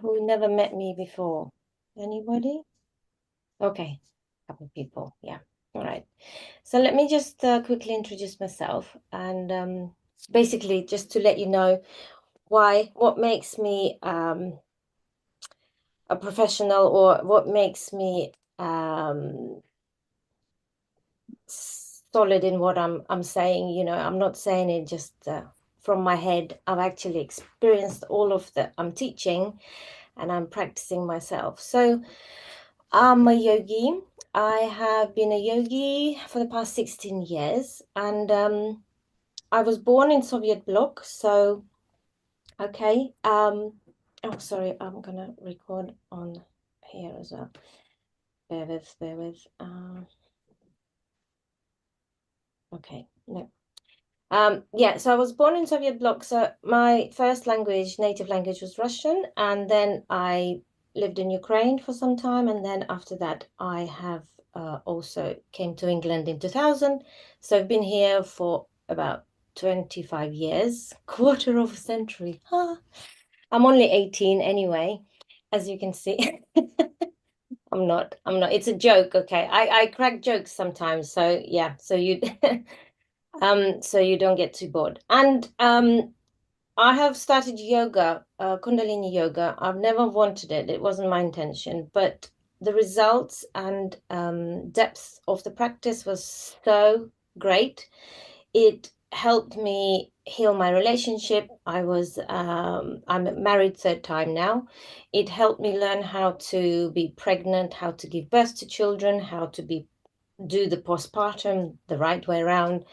who never met me before? Anybody? Okay, a couple of people. Yeah. All right. So let me just quickly introduce myself and basically just to let you know what makes me a professional or what makes me solid in what I'm saying. I'm not saying it just from my head. I've actually experienced all of the I'm teaching and I'm practicing myself. So I'm a yogi. I have been a yogi for the past 16 years, and I was born in Soviet bloc. So, okay. Oh, sorry, I'm gonna record on here as well. Bear with, bear with. Okay, no. Yeah, so I was born in Soviet bloc. So my first language, native language, was Russian, and then I lived in Ukraine for some time, and then after that, I have also came to England in 2000. So I've been here for about 25 years, quarter of a century. Huh. I'm only 18 anyway, as you can see. I'm not. It's a joke, okay? I crack jokes sometimes, so yeah. So you so you don't get too bored. And I have started yoga, Kundalini yoga. I've never wanted it. It wasn't my intention, but the results and depth of the practice was so great. It helped me heal my relationship. I'm married third time now. It helped me learn how to be pregnant, how to give birth to children, how to do the postpartum the right way around,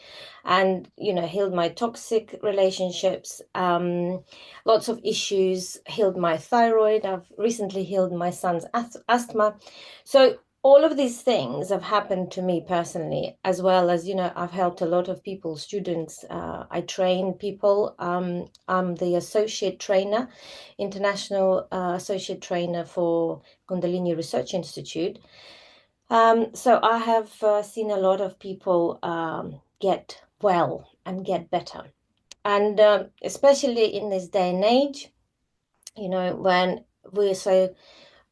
and healed my toxic relationships, lots of issues, healed my thyroid. I've recently healed my son's asthma. So all of these things have happened to me personally, as well as I've helped a lot of people, students. I train people. I'm the associate trainer, international associate trainer for Kundalini Research Institute. So I have seen a lot of people get well and get better. And especially in this day and age, when we're so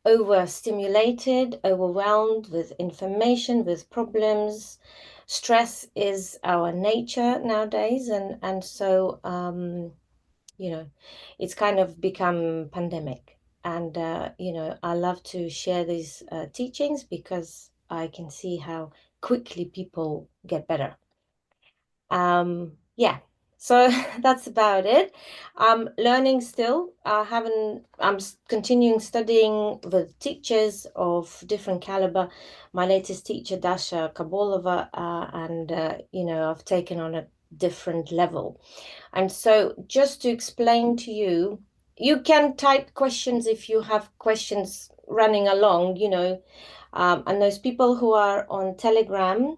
overstimulated, overwhelmed with information, with problems, stress is our nature nowadays. And so, it's kind of become pandemic. And, I love to share these teachings because I can see how quickly people get better. Yeah, so that's about it. I'm learning still. I'm continuing studying with teachers of different caliber. My latest teacher, Dasha Kabolova, and, I've taken on a different level. And so just to explain to you, you can type questions if you have questions running along, and those people who are on Telegram,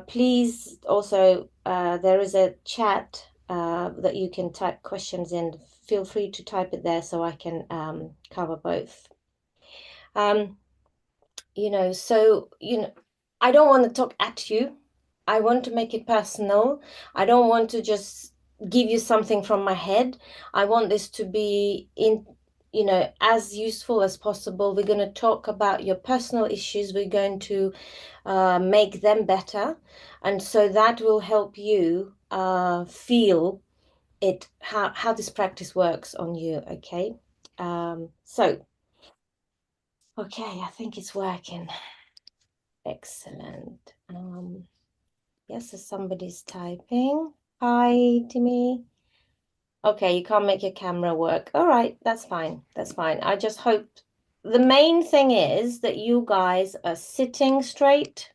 please also, there is a chat that you can type questions in. Feel free to type it there so I can cover both. Um, I don't want to talk at you. I want to make it personal. I don't want to just give you something from my head. I want this to be as useful as possible. We're going to talk about your personal issues. We're going to make them better. And so that will help you feel how this practice works on you. Okay. So, okay, I think it's working. Excellent. Yes, so somebody's typing. Hi, Timmy. Okay, you can't make your camera work. All right, that's fine. That's fine. I just hope the main thing is that you guys are sitting straight.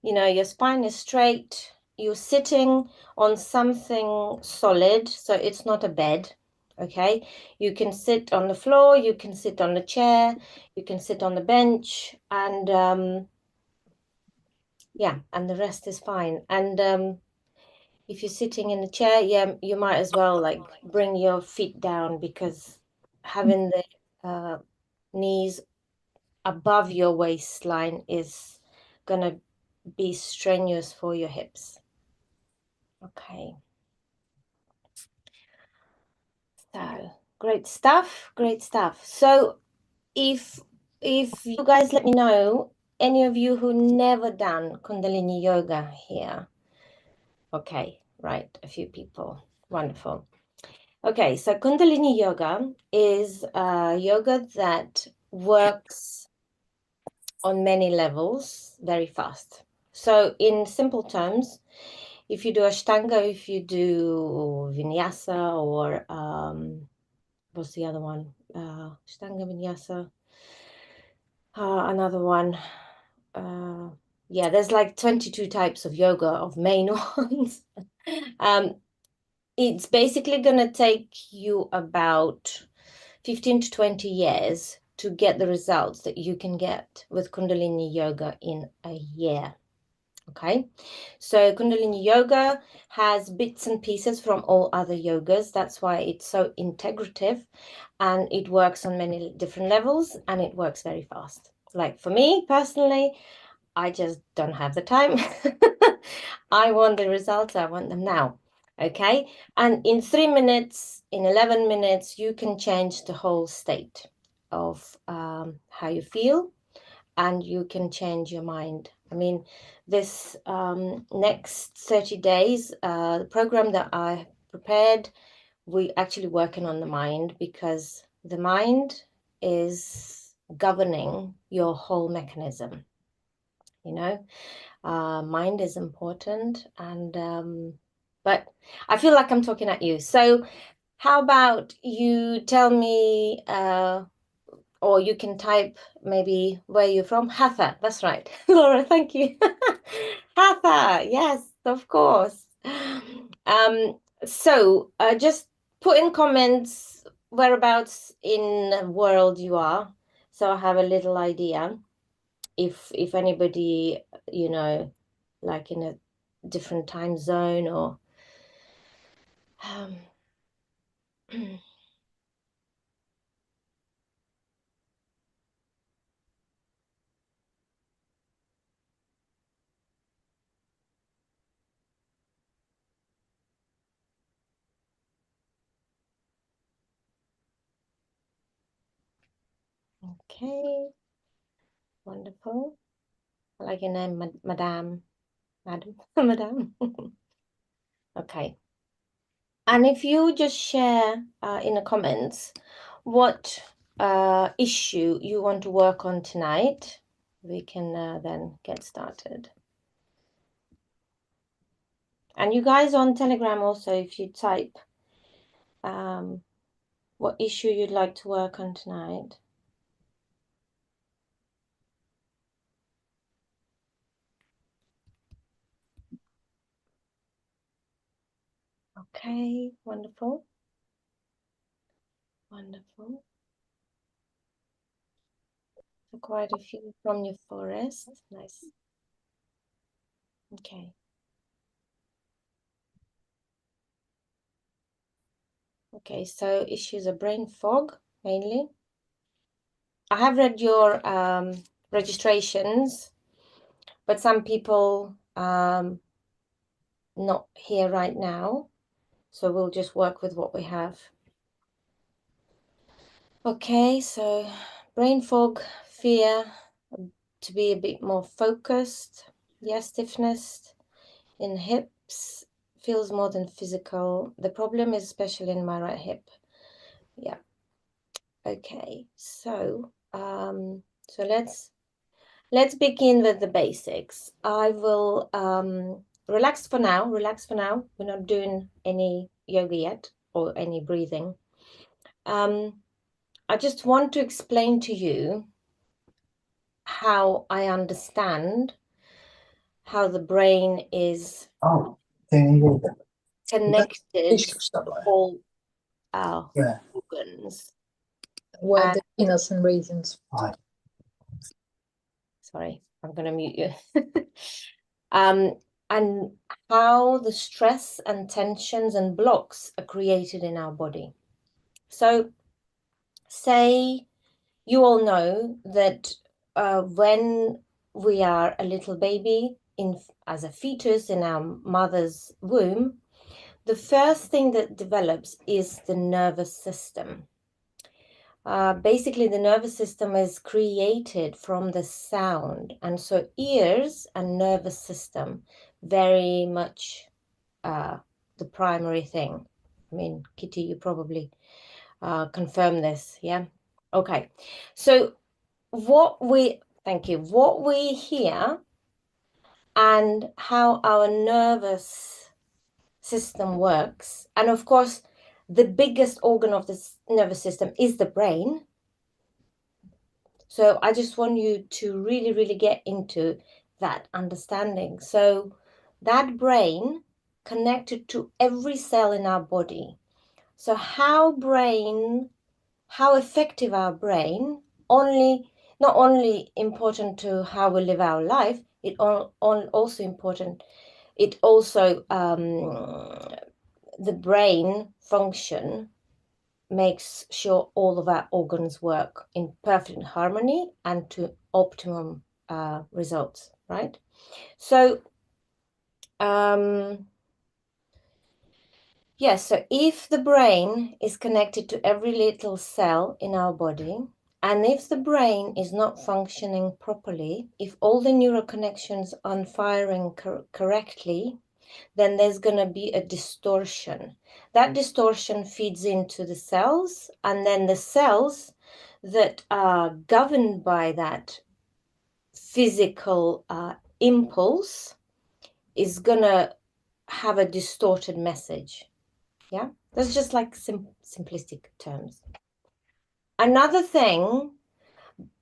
Your spine is straight. You're sitting on something solid, so it's not a bed. Okay, you can sit on the floor, you can sit on the chair, you can sit on the bench, and yeah, and the rest is fine. And if you're sitting in a chair, yeah, you might as well like bring your feet down because having the knees above your waistline is gonna be strenuous for your hips. Okay. So Great stuff. Great stuff. So if you guys let me know, any of you who never done Kundalini yoga here. Okay, right, a few people. Wonderful. Okay, so Kundalini yoga is yoga that works on many levels very fast. So in simple terms, if you do Ashtanga, if you do Vinyasa, or what's the other one? Ashtanga, Vinyasa, another one. Yeah, there's like 22 types of yoga of main ones. It's basically going to take you about 15 to 20 years to get the results that you can get with Kundalini yoga in a year. Okay, so Kundalini yoga has bits and pieces from all other yogas. That's why it's so integrative, and it works on many different levels, and it works very fast. Like for me personally, I just don't have the time. I want the results, I want them now. Okay, and in 3 minutes, in 11 minutes, you can change the whole state of how you feel, and you can change your mind. I mean, this next 30 days, the program that I prepared, we actually working on the mind, because the mind is governing your whole mechanism. You know, mind is important, and but I feel like I'm talking at you. So how about you tell me, or you can type maybe where you're from. Hatha, that's right. Laura, thank you. Hatha, yes, of course. So just put in comments whereabouts in the world you are, so I have a little idea if anybody, you know, like in a different time zone, or um, okay, wonderful. I like your name, Madame. Madame. Okay. And if you just share in the comments what issue you want to work on tonight, we can then get started. And you guys on Telegram also, if you type what issue you'd like to work on tonight. Okay, wonderful. Wonderful. So quite a few from your forest. Nice. Okay. Okay, so issues are brain fog mainly. I have read your registrations, but some people not here right now, so we'll just work with what we have. Okay, so brain fog, fear, to be a bit more focused. Yes, stiffness in hips, feels more than physical. The problem is especially in my right hip. Yeah. Okay, so let's begin with the basics. I will relax for now. Relax for now. We're not doing any yoga yet or any breathing. I just want to explain to you how I understand how the brain is connected to all our organs. Well, the innocent reasons. Sorry, I'm going to mute you. And how the stress and tensions and blocks are created in our body. So, say you all know that when we are a little baby, as a fetus in our mother's womb, the first thing that develops is the nervous system. Basically, the nervous system is created from the sound, and so ears and nervous system very much the primary thing. I mean, Kitty, you probably confirm this, yeah? Okay, so thank you, what we hear and how our nervous system works, and of course, the biggest organ of the nervous system is the brain. So I just want you to really, really get into that understanding. So that brain connected to every cell in our body. So how effective our brain, not only important to how we live our life, also important, the brain function makes sure all of our organs work in perfect harmony and to optimum results, right? So, yes, so if the brain is connected to every little cell in our body, and if the brain is not functioning properly, if all the neural connections aren't firing correctly, then there's going to be a distortion. That distortion feeds into the cells, and then the cells that are governed by that physical impulse is going to have a distorted message. Yeah, that's just like simplistic terms. Another thing,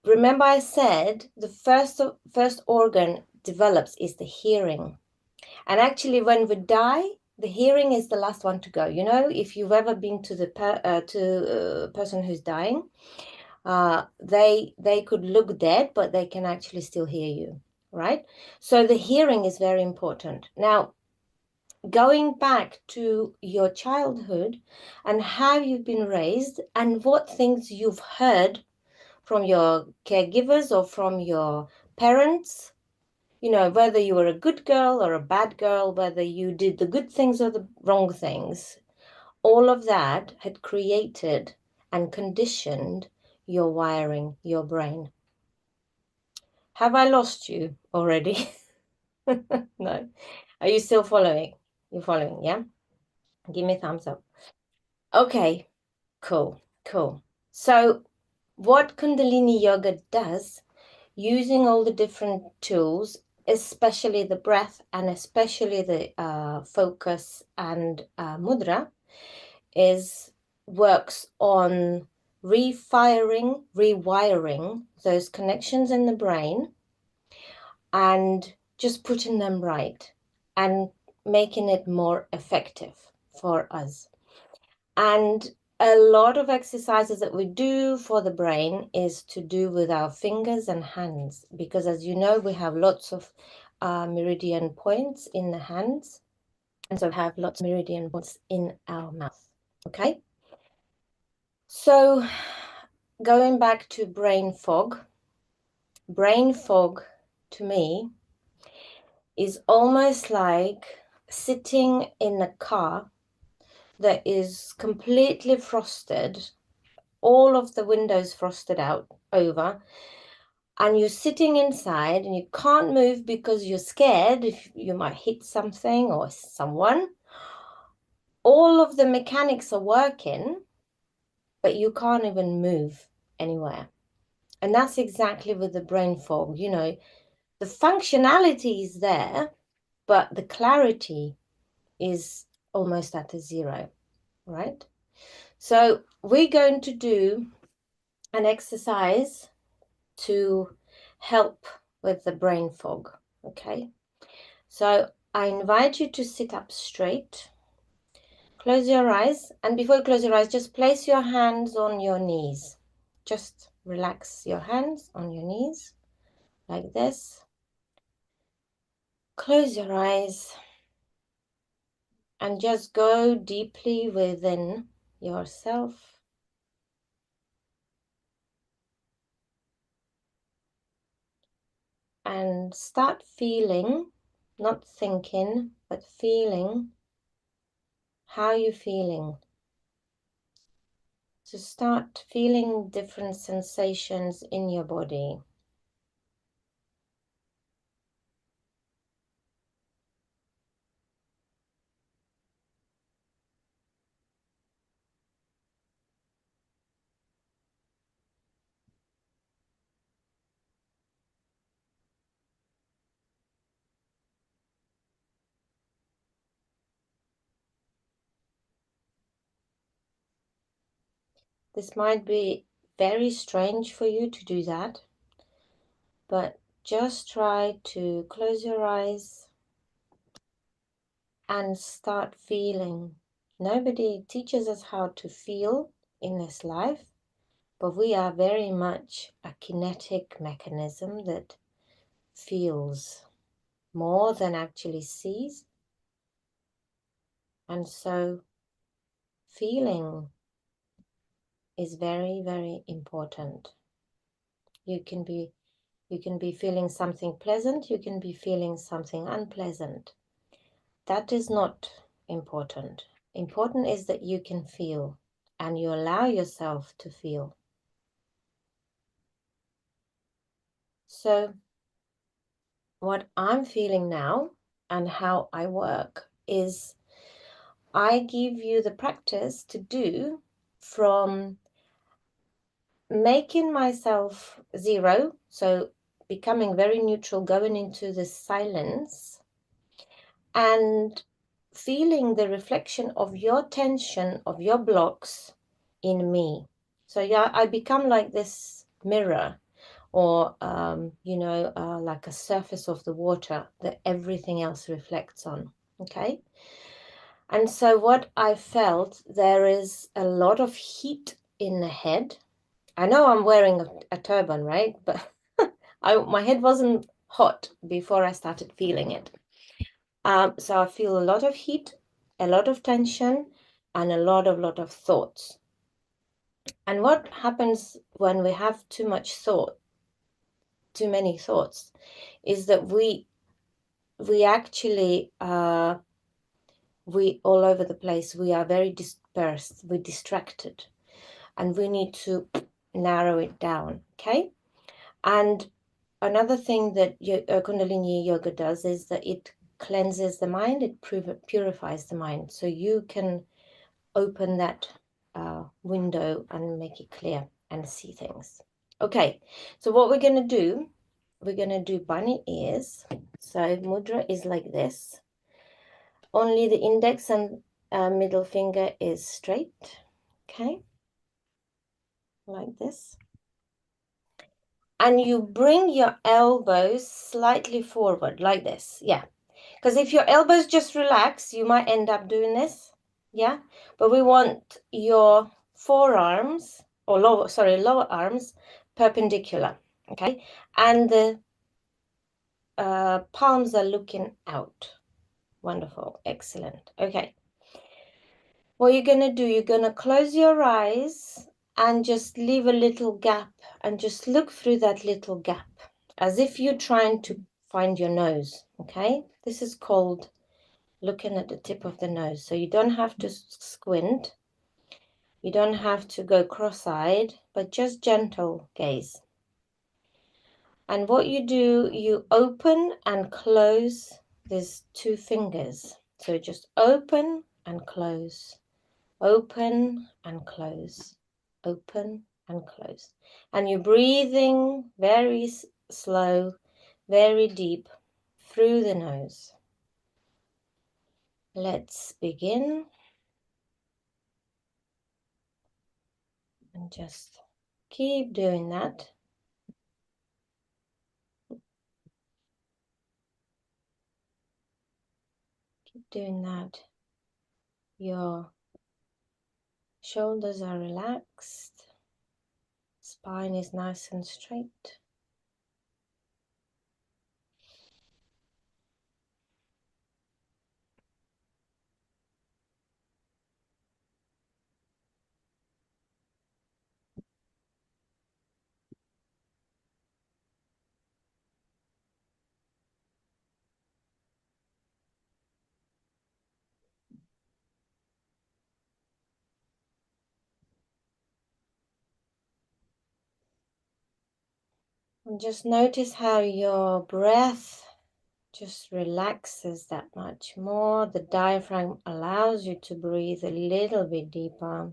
remember I said the first organ develops is the hearing. And actually, when we die, the hearing is the last one to go. You know, if you've ever been to the person who's dying, they could look dead, but they can actually still hear you, right? So the hearing is very important. Now, going back to your childhood and how you've been raised and what things you've heard from your caregivers or from your parents, you know, whether you were a good girl or a bad girl, whether you did the good things or the wrong things, all of that had created and conditioned your wiring, your brain. Have I lost you already? No. Are you still following? You're following, yeah? Give me a thumbs up. Okay, cool. So what Kundalini Yoga does, using all the different tools, especially the breath and especially the focus and mudra, works on rewiring those connections in the brain and just putting them right and making it more effective for us. And a lot of exercises that we do for the brain is to do with our fingers and hands, because as you know, we have lots of meridian points in the hands, and so have lots of meridian points in our mouth. Okay, so going back to brain fog to me is almost like sitting in a car that is completely frosted, all of the windows frosted out over, and you're sitting inside and you can't move because you're scared if you might hit something or someone. All of the mechanics are working, but you can't even move anywhere. And that's exactly with the brain fog. You know, the functionality is there, but the clarity is almost at a zero, right? So we're going to do an exercise to help with the brain fog, okay? So I invite you to sit up straight, close your eyes, and before you close your eyes, just place your hands on your knees. Just relax your hands on your knees like this. Close your eyes and just go deeply within yourself. And start feeling, not thinking, but feeling How are you feeling? So start feeling different sensations in your body. This might be very strange for you to do that, but just try to close your eyes and start feeling. Nobody teaches us how to feel in this life, but we are very much a kinetic mechanism that feels more than actually sees. And so feeling is very, very important. You can be feeling something pleasant, you can be feeling something unpleasant. That is not important. Important is that you can feel and you allow yourself to feel. So what I'm feeling now and how I work is I give you the practice to do from making myself zero, so becoming very neutral, going into the silence and feeling the reflection of your tension, of your blocks in me. So yeah, I become like this mirror or, like a surface of the water that everything else reflects on, okay? And so what I felt, there is a lot of heat in the head. I know I'm wearing a turban, right? But my head wasn't hot before I started feeling it. So I feel a lot of heat, a lot of tension, and a lot of thoughts. And what happens when we have too much thought, too many thoughts, is that we actually we all over the place. We are very dispersed. We're distracted, and we need to narrow it down. Okay, and another thing that Kundalini Yoga does is that it cleanses the mind. It purifies the mind, so you can open that window and make it clear and see things. Okay, so what we're going to do, we're going to do bunny ears. So mudra is like this. Only the index and middle finger is straight. Okay, like this. And you bring your elbows slightly forward like this. Yeah, because if your elbows just relax, you might end up doing this. Yeah, but we want your forearms or lower arms perpendicular. Okay, and the palms are looking out. Wonderful, excellent. Okay, what you're gonna do, you're gonna close your eyes and just leave a little gap and just look through that little gap as if you're trying to find your nose. Okay, this is called looking at the tip of the nose. So you don't have to squint. You don't have to go cross-eyed, but just gentle gaze. And what you do, you open and close these two fingers. So just open and close, open and close, open and close. And you're breathing very slow, very deep through the nose. Let's begin. And just keep doing that. Keep doing that. Your shoulders are relaxed. Spine is nice and straight. And just notice how your breath just relaxes that much more. The diaphragm allows you to breathe a little bit deeper.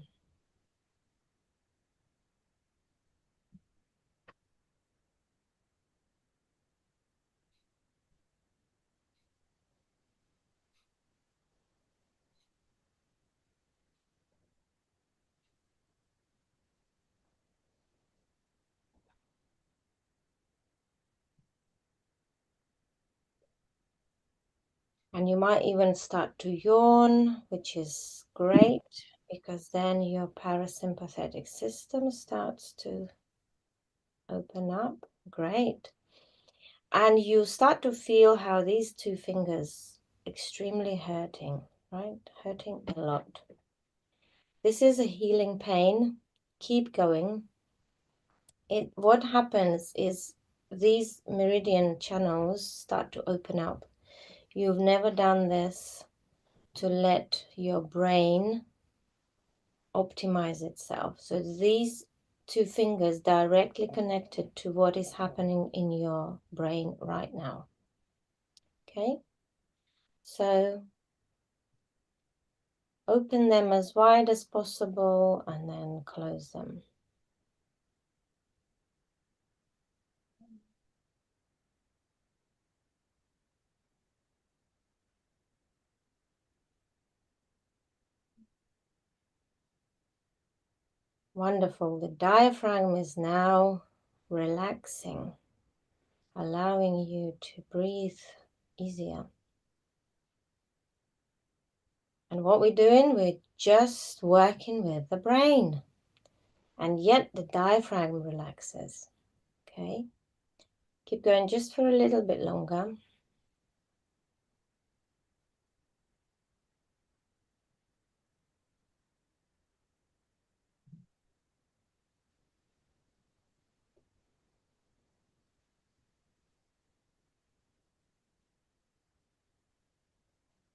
And you might even start to yawn, which is great because then your parasympathetic system starts to open up. Great. And you start to feel how these two fingers extremely hurting, right? Hurting a lot. This is a healing pain. Keep going. What happens is these meridian channels start to open up. You've never done this to let your brain optimize itself. So these two fingers directly connected to what is happening in your brain right now. Okay? So open them as wide as possible and then close them. Wonderful. The diaphragm is now relaxing, allowing you to breathe easier. And what we're doing, we're just working with the brain. And yet the diaphragm relaxes. Okay? Keep going just for a little bit longer.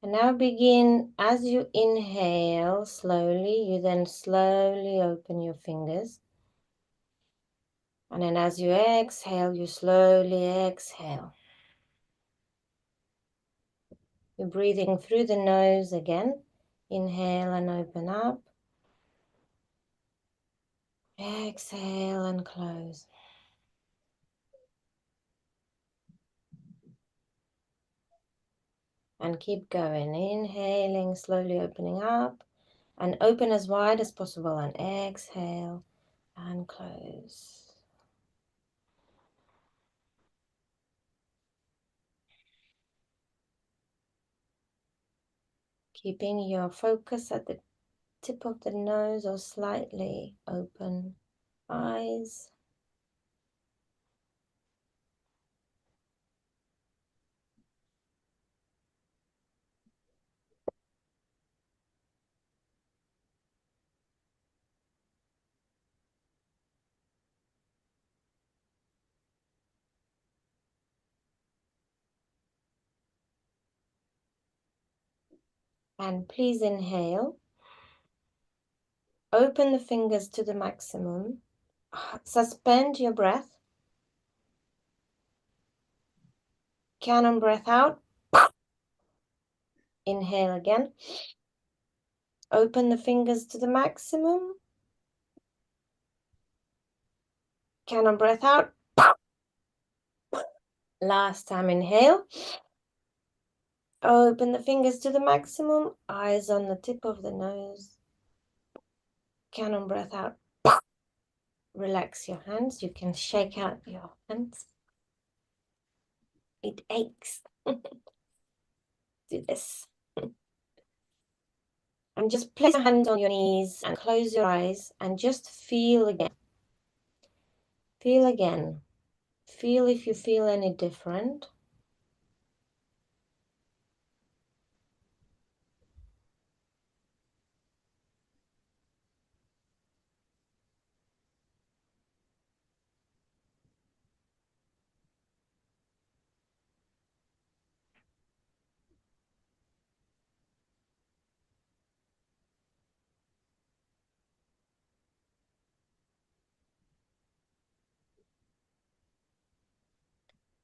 And now begin, as you inhale slowly, you then slowly open your fingers. And then as you exhale, you slowly exhale. You're breathing through the nose again. Inhale and open up. Exhale and close. And keep going. Inhaling, slowly opening up. And open as wide as possible. And exhale and close. Keeping your focus at the tip of the nose or slightly open eyes. And please inhale. Open the fingers to the maximum. Suspend your breath. Cannon breath out. Inhale again. Open the fingers to the maximum. Cannon breath out. Last time, inhale. Open the fingers to the maximum. Eyes on the tip of the nose. Cannon breath out. Relax your hands. You can shake out your hands. It aches. Do this. And just place your hands on your knees and close your eyes and just feel again. Feel again. Feel if you feel any different.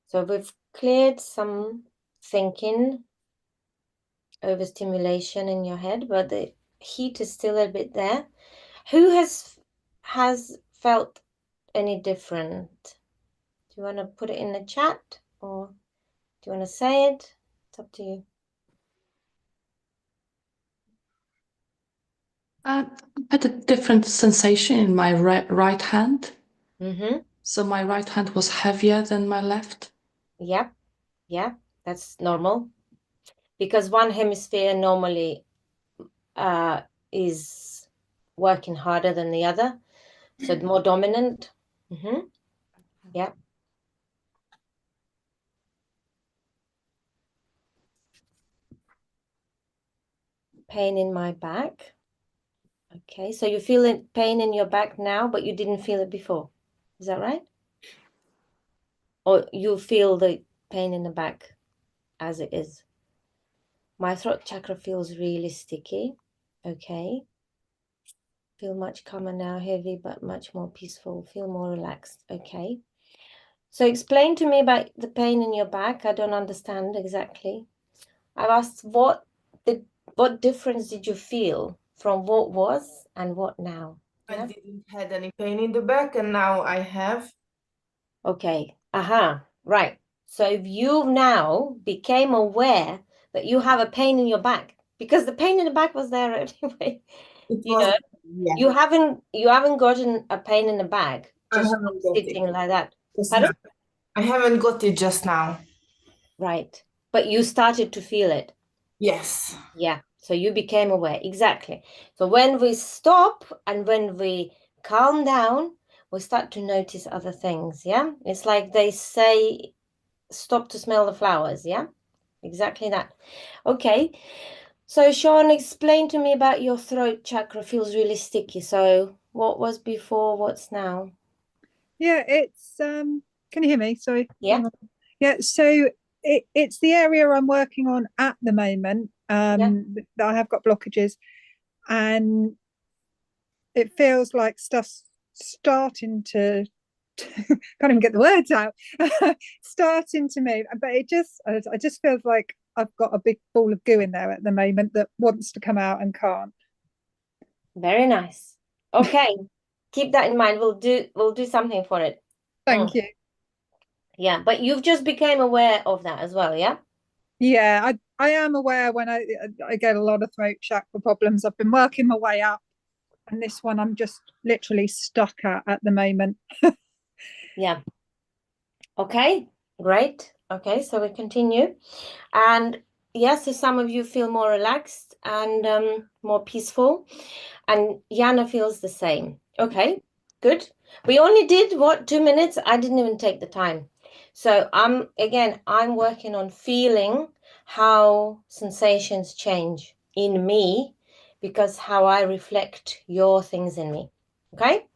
So we've cleared some thinking, overstimulation in your head, but the heat is still a bit there. Who has felt any different? Do you want to put it in the chat or do you want to say it? It's up to you. I had a different sensation in my right hand. Mm-hmm. So my right hand was heavier than my left. Yep. Yeah, that's normal because one hemisphere normally is working harder than the other, so more dominant. Mm-hmm. Yeah. Pain in my back. Okay, so you feel pain in your back now, but you didn't feel it before. Is that right? Or you feel the pain in the back as it is? My throat chakra feels really sticky. Okay. Feel much calmer now, heavy, but much more peaceful. Feel more relaxed. Okay. So explain to me about the pain in your back. I don't understand exactly. I've asked what difference did you feel from what was and what now? I Yeah. didn't had any pain in the back, and now I have. Okay. Aha. Right. So if you now became aware that you have a pain in your back, because the pain in the back was there anyway, It you was, know, yeah, you haven't gotten a pain in the back I just haven't got sitting it like that. just Pardon? now. I haven't got it just now. Right. But you started to feel it. Yes. Yeah. So you became aware. Exactly. So when we stop and when we calm down, we start to notice other things. Yeah. It's like they say, stop to smell the flowers. Yeah. Exactly that. Okay. So Sean, explain to me about your throat chakra. Feels really sticky. So what was before? What's now? Yeah, it's can you hear me? Sorry. Yeah. Yeah, so it's the area I'm working on at the moment. Yeah. That I have got blockages, and it feels like stuff's starting to can't even get the words out. Starting to move. But I just feels like I've got a big ball of goo in there at the moment that wants to come out and can't. Very nice. Okay. Keep that in mind. We'll do something for it. Thank you. Yeah, but you've just became aware of that as well, yeah? Yeah, I am aware when I get a lot of throat chakra problems. I've been working my way up, and this one I'm just literally stuck at the moment. Yeah. Okay, great. Okay, so we continue. And yes, so some of you feel more relaxed and more peaceful, and Yana feels the same. Okay, good. We only did what, 2 minutes? I didn't even take the time. So I'm working on feeling how sensations change in me because how I reflect your things in me. Okay?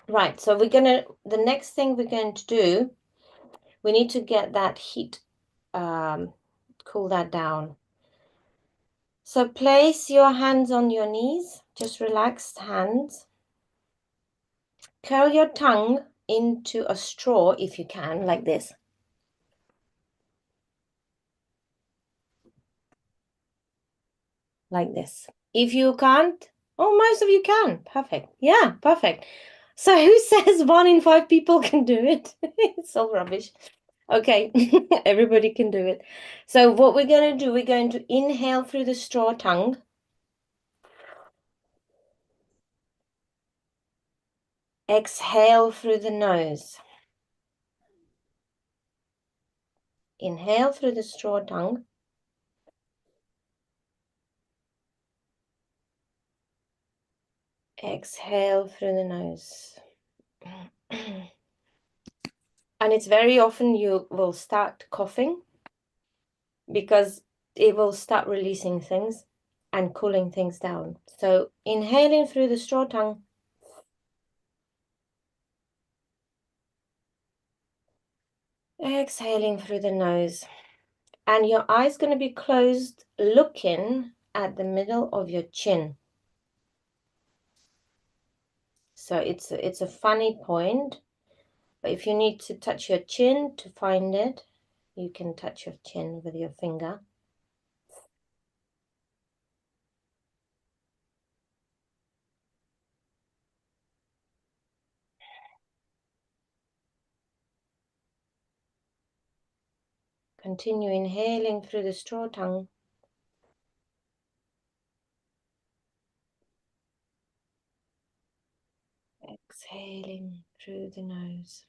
Right. So the next thing we're going to do, we need to get that heat, cool that down. So place your hands on your knees, just relaxed hands. Curl your tongue into a straw if you can, like this. Like this. If you can't, oh, most of you can. Perfect. Yeah, perfect. So who says 1 in 5 people can do it? It's all rubbish. Okay, everybody can do it. So what we're going to do, we're going to inhale through the straw tongue. Exhale through the nose. Inhale through the straw tongue. Exhale through the nose. And it's very often you will start coughing because it will start releasing things and cooling things down. So inhaling through the straw tongue. Exhaling through the nose. And your eyes going to be closed, looking at the middle of your chin. So it's a funny point. But if you need to touch your chin to find it, you can touch your chin with your finger. Continue inhaling through the straw tongue. Exhaling through the nose.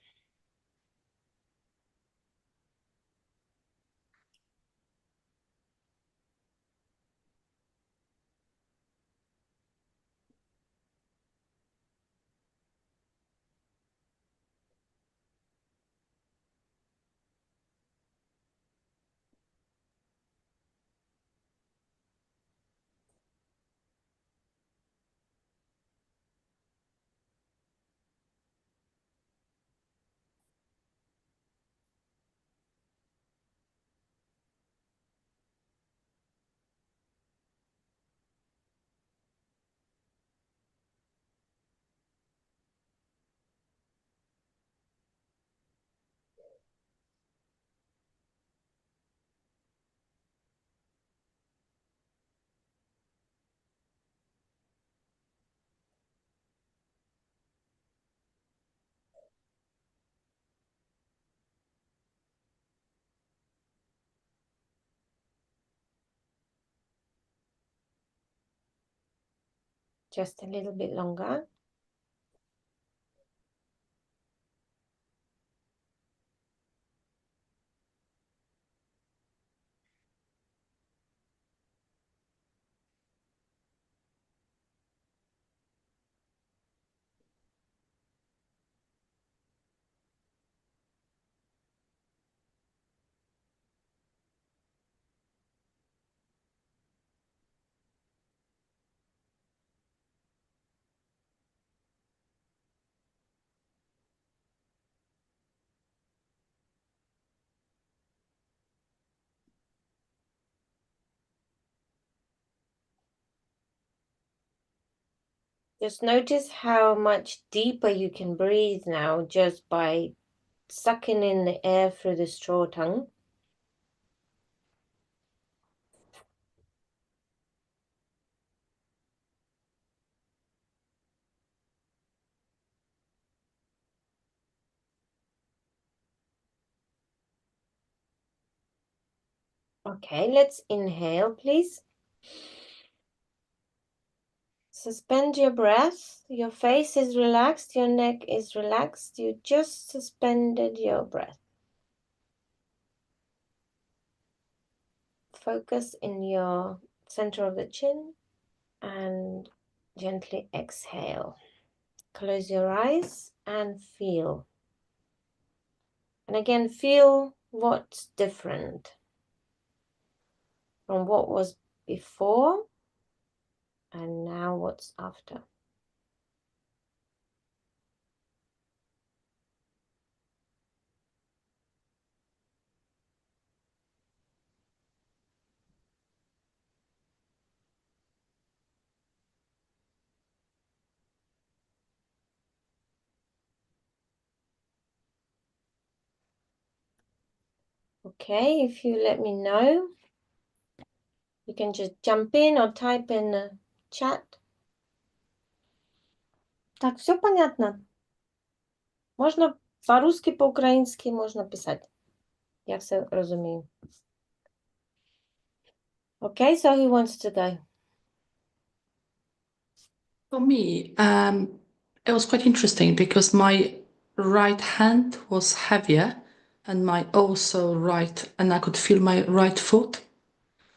Just a little bit longer. Just notice how much deeper you can breathe now just by sucking in the air through the straw tongue. Okay, let's inhale, please. Suspend your breath. Your face is relaxed, your neck is relaxed. You just suspended your breath. Focus in your center of the chin and gently exhale. Close your eyes and feel. And again, feel what's different from what was before and now what's after. Okay, if you let me know, you can just jump in or type in the chat. Так, все понятно. Можно по-русски, по-украински можно писать. Я все розумію. Okay, so who wants to go? For me, it was quite interesting because my right hand was heavier and my also right, and I could feel my right foot.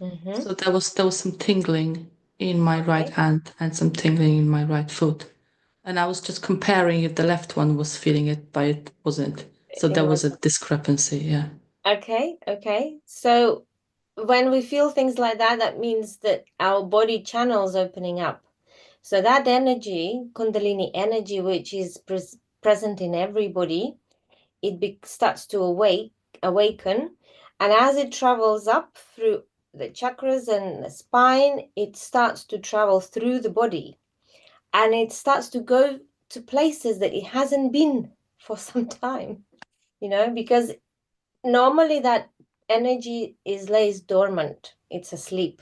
Mm-hmm. So there was some tingling in my right Okay. hand and some tingling in my right foot. And I was just comparing if the left one was feeling it, but it wasn't. So there was a discrepancy, yeah. Okay, okay. So when we feel things like that, that means that our body channels opening up. So that energy, Kundalini energy, which is present in everybody, it starts to awaken. And as it travels up through the chakras and the spine, it starts to travel through the body. And it starts to go to places that it hasn't been for some time, because normally that energy lays dormant. It's asleep.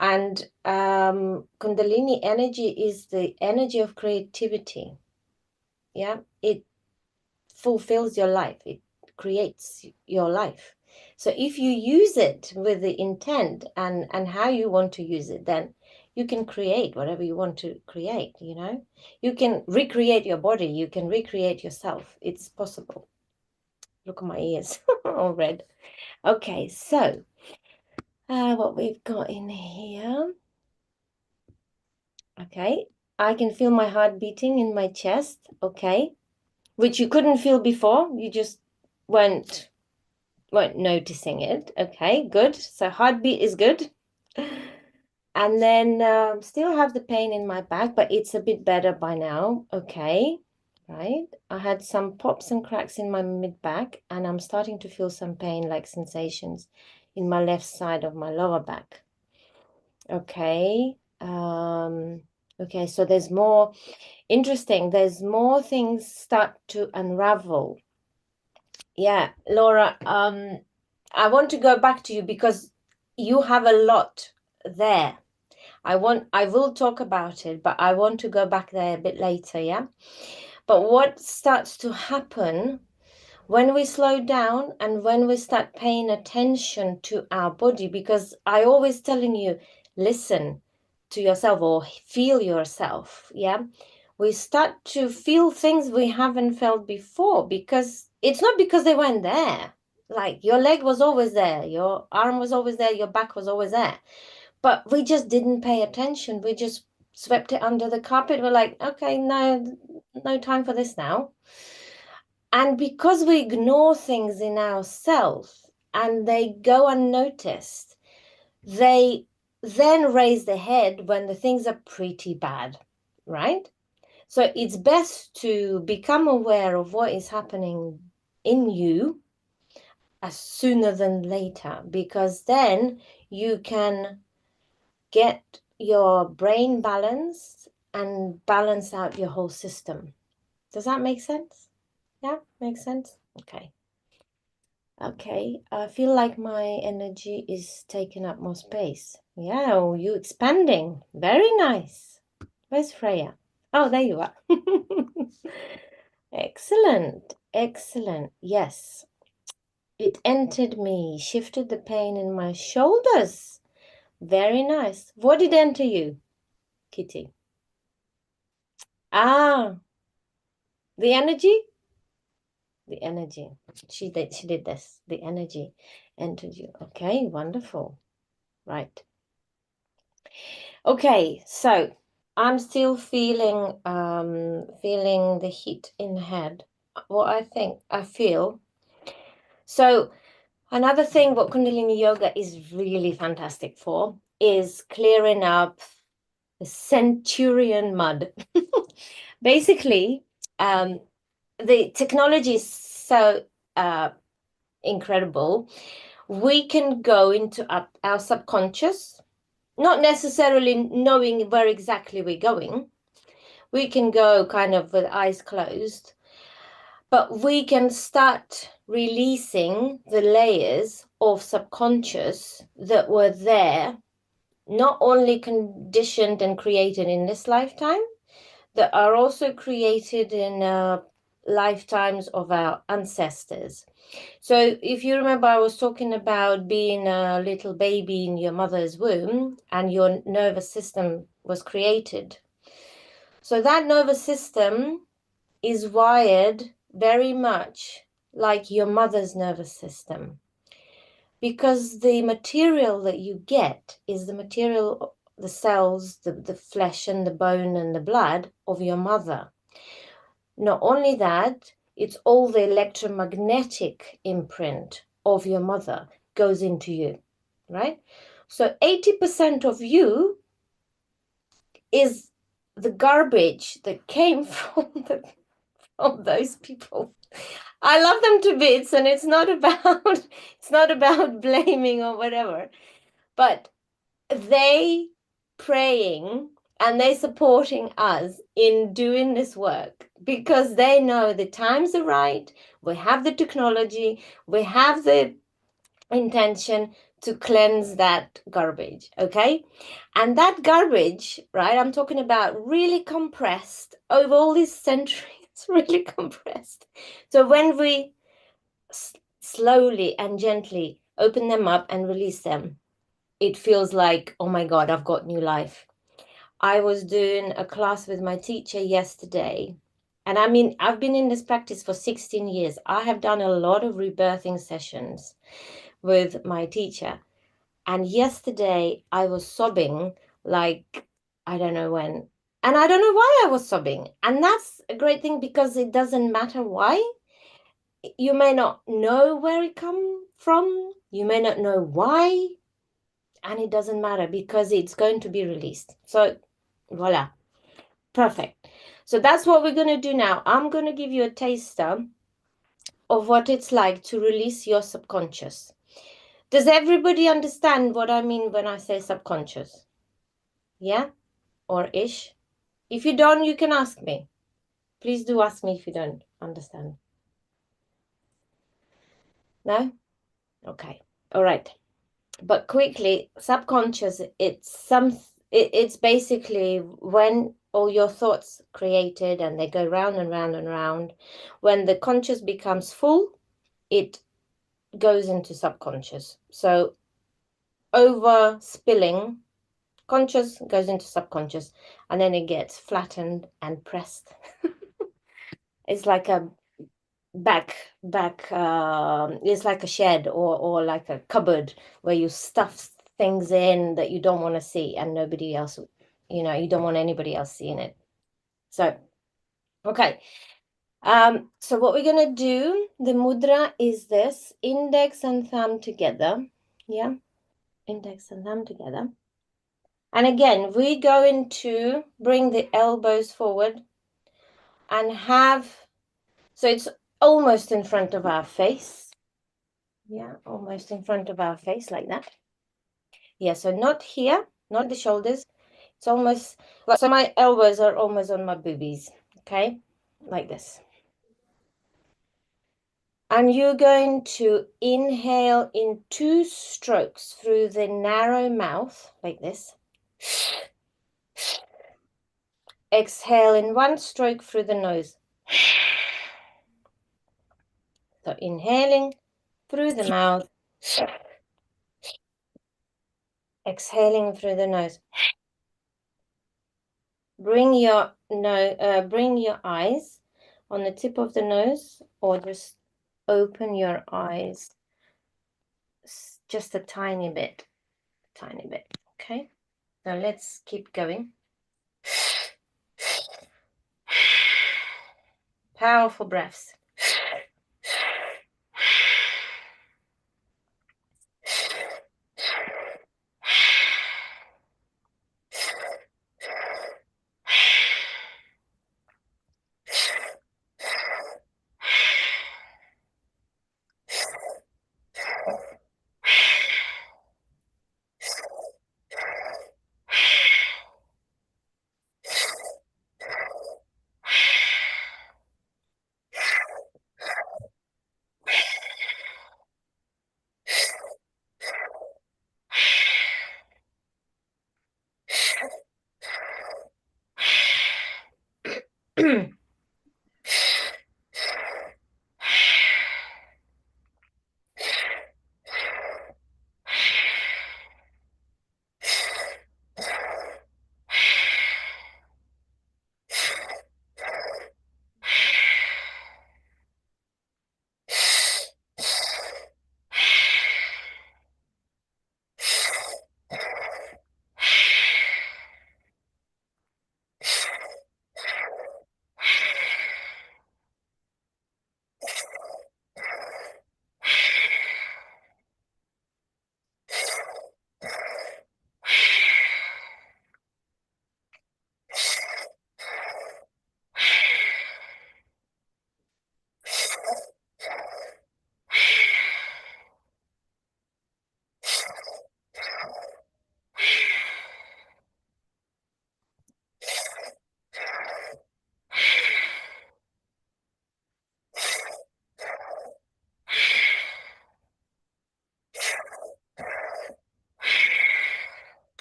And Kundalini energy is the energy of creativity. Yeah, it fulfills your life. It creates your life. So if you use it with the intent and how you want to use it, then you can create whatever you want to create. You can recreate your body. You can recreate yourself. It's possible. Look at my ears, all red. Okay, so what we've got in here. Okay, I can feel my heart beating in my chest. Okay, which you couldn't feel before. You just weren't noticing it. Okay, good. So heartbeat is good. And then still have the pain in my back, but it's a bit better by now. Okay, right. I had some pops and cracks in my mid-back, and I'm starting to feel some pain-like sensations in my left side of my lower back. Okay. Okay, so there's more interesting. There's more things start to unravel. Yeah, Laura, I want to go back to you because you have a lot there. I will talk about it, but I want to go back there a bit later, yeah? But what starts to happen when we slow down and when we start paying attention to our body, because I always telling you, listen to yourself or feel yourself, yeah? We start to feel things we haven't felt before, because it's not because they weren't there. Like your leg was always there, your arm was always there, your back was always there. But we just didn't pay attention. We just swept it under the carpet. We're like, okay, no time for this now. And because we ignore things in ourselves and they go unnoticed, they then raise their head when the things are pretty bad, right? So it's best to become aware of what is happening in you as sooner than later, because then you can get your brain balanced and balance out your whole system. Does that make sense? Yeah, makes sense? Okay. Okay, I feel like my energy is taking up more space. Yeah, oh, you expanding. Very nice. Where's Freya? Oh, there you are. Excellent, excellent. Yes, it entered me, shifted the pain in my shoulders. Very nice. What did enter you, Kitty? Ah, the energy? The energy. She did this. The energy entered you. Okay, wonderful. Right. Okay, so I'm still feeling the heat in the head. What I feel. So another thing what Kundalini Yoga is really fantastic for is clearing up the centurion mud. Basically, the technology is so incredible. We can go into our subconscious, not necessarily knowing where exactly we're going. We can go kind of with eyes closed, but we can start releasing the layers of subconscious that were there, not only conditioned and created in this lifetime, that are also created in lifetimes of our ancestors. So if you remember, I was talking about being a little baby in your mother's womb and your nervous system was created. So that nervous system is wired very much like your mother's nervous system, because the material that you get is the material, the cells, the flesh and the bone and the blood of your mother. Not only that, it's all the electromagnetic imprint of your mother goes into you, right? So 80% of you is the garbage that came from those people. I love them to bits, and it's not about blaming or whatever, but they praying and they're supporting us in doing this work because they know the times are right. We have the technology, we have the intention to cleanse that garbage, okay? And that garbage, right, I'm talking about really compressed over all these centuries, really compressed. So when we slowly and gently open them up and release them, it feels like, oh my God, I've got new life. I was doing a class with my teacher yesterday. And I mean, I've been in this practice for 16 years. I have done a lot of rebirthing sessions with my teacher. And yesterday I was sobbing like, I don't know when. And I don't know why I was sobbing. And that's a great thing because it doesn't matter why. You may not know where it come from. You may not know why. And it doesn't matter because it's going to be released. So voila, perfect. So that's what we're going to do now. I'm going to give you a taster of what it's like to release your subconscious. Does everybody understand what I mean when I say subconscious? Yeah? Or ish? If you don't, you can ask me. Please do ask me if you don't understand. No? Okay. All right. But quickly, subconscious, it's basically when all your thoughts created and they go round and round and round. When the conscious becomes full, it goes into subconscious. So over spilling, conscious goes into subconscious, and then it gets flattened and pressed. It's like a back it's like a shed or like a cupboard where you stuff things in that you don't want to see and nobody else, you don't want anybody else seeing it. So okay, so what we're going to do, the mudra is this: index and thumb together. Yeah, index and thumb together. And again, we're going to bring the elbows forward and so it's almost in front of our face. Yeah, almost in front of our face like that. Yeah, so not here, not the shoulders. It's almost, so my elbows are almost on my boobies, okay? Like this. And you're going to inhale in 2 strokes through the narrow mouth, like this. Exhale in 1 stroke through the nose. So inhaling through the mouth, exhaling through the nose. Bring your eyes on the tip of the nose, or just open your eyes just a tiny bit, okay? Now let's keep going. Powerful breaths.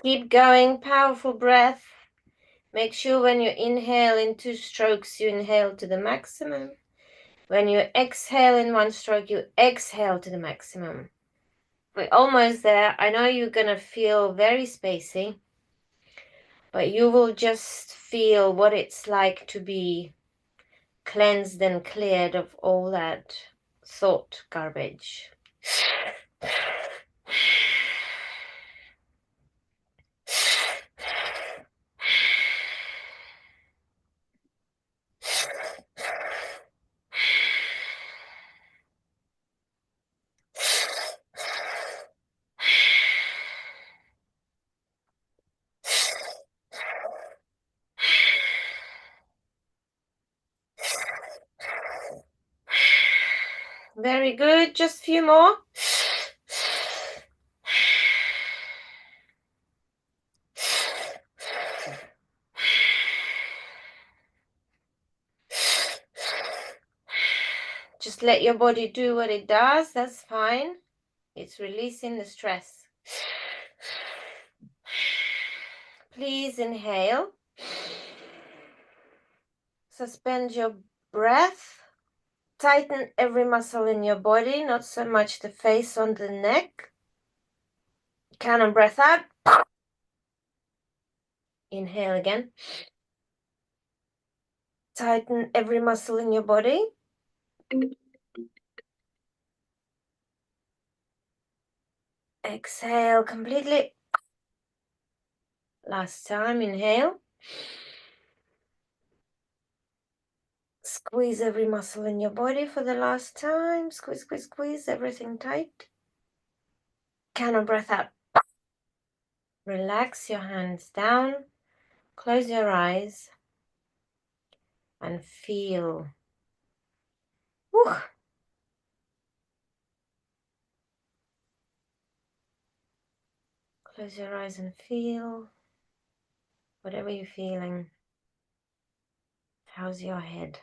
Keep going, powerful breath. Make sure when you inhale in 2 strokes, you inhale to the maximum. When you exhale in 1 stroke, you exhale to the maximum. We're almost there. I know you're gonna feel very spacey, but you will just feel what it's like to be cleansed and cleared of all that thought garbage. Very good. Just a few more. Just let your body do what it does. That's fine. It's releasing the stress. Please inhale. Suspend your breath. Tighten every muscle in your body, not so much the face on the neck. Count and breath out. Inhale again. Tighten every muscle in your body. Exhale completely. Last time, inhale. Squeeze every muscle in your body for the last time. Squeeze, squeeze, squeeze, everything tight. Count and breath out. Relax your hands down. Close your eyes and feel. Whew. Close your eyes and feel whatever you're feeling. How's your head?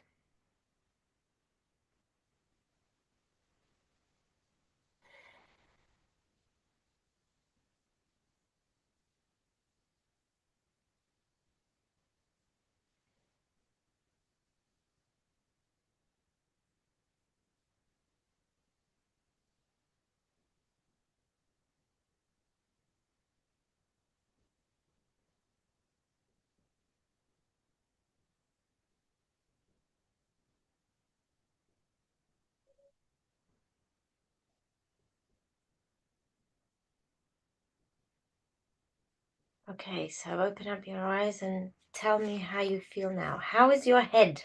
Okay, so open up your eyes and tell me how you feel now. How is your head?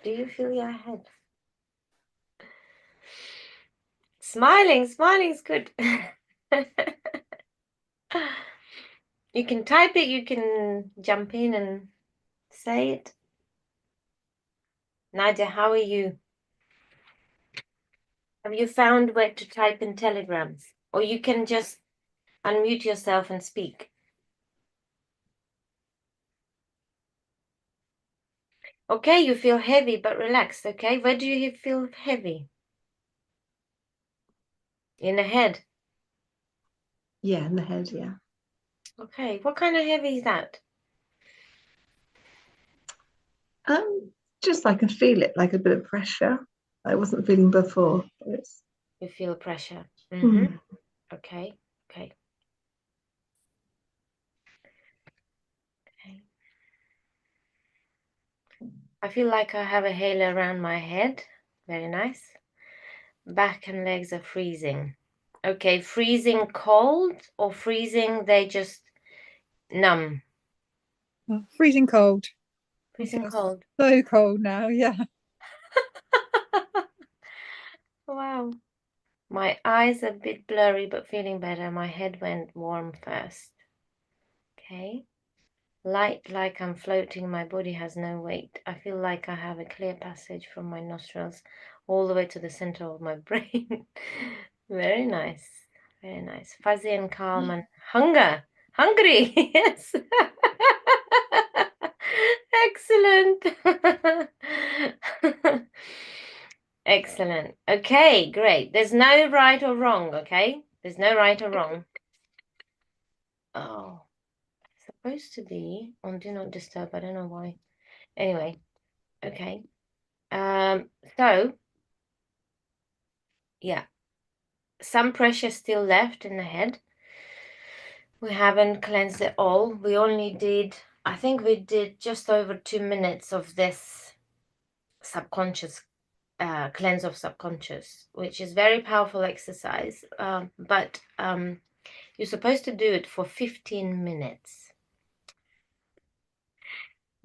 Do you feel your head? Smiling, smiling's good. You can type it, you can jump in and say it. Nadia, how are you? Have you found where to type in telegrams? Or you can just unmute yourself and speak. Okay, you feel heavy but relaxed, okay? Where do you feel heavy? In the head? Yeah, in the head, yeah. Okay, what kind of heavy is that? Just I can feel it, like a bit of pressure. I wasn't feeling before. You feel pressure. Mm. Okay, okay. Okay. I feel like I have a halo around my head. Very nice. Back and legs are freezing. Okay, freezing cold or freezing, they just numb? Oh, freezing cold. Freezing Feels cold. so cold now, yeah. Wow. My eyes are a bit blurry, but feeling better. My head went warm first. Okay. Light like I'm floating. My body has no weight. I feel like I have a clear passage from my nostrils all the way to the center of my brain. Very nice. Very nice. Fuzzy and calm and hungry. Yes. Excellent. Excellent. Okay, great. There's no right or wrong, okay? There's no right or wrong. Oh, supposed to be on Do Not Disturb. I don't know why. Anyway, okay. So, yeah, some pressure still left in the head. We haven't cleansed it all. We only did, I think we did just over 2 minutes of this subconscious cleanse of subconscious, which is very powerful exercise. But you're supposed to do it for 15 minutes.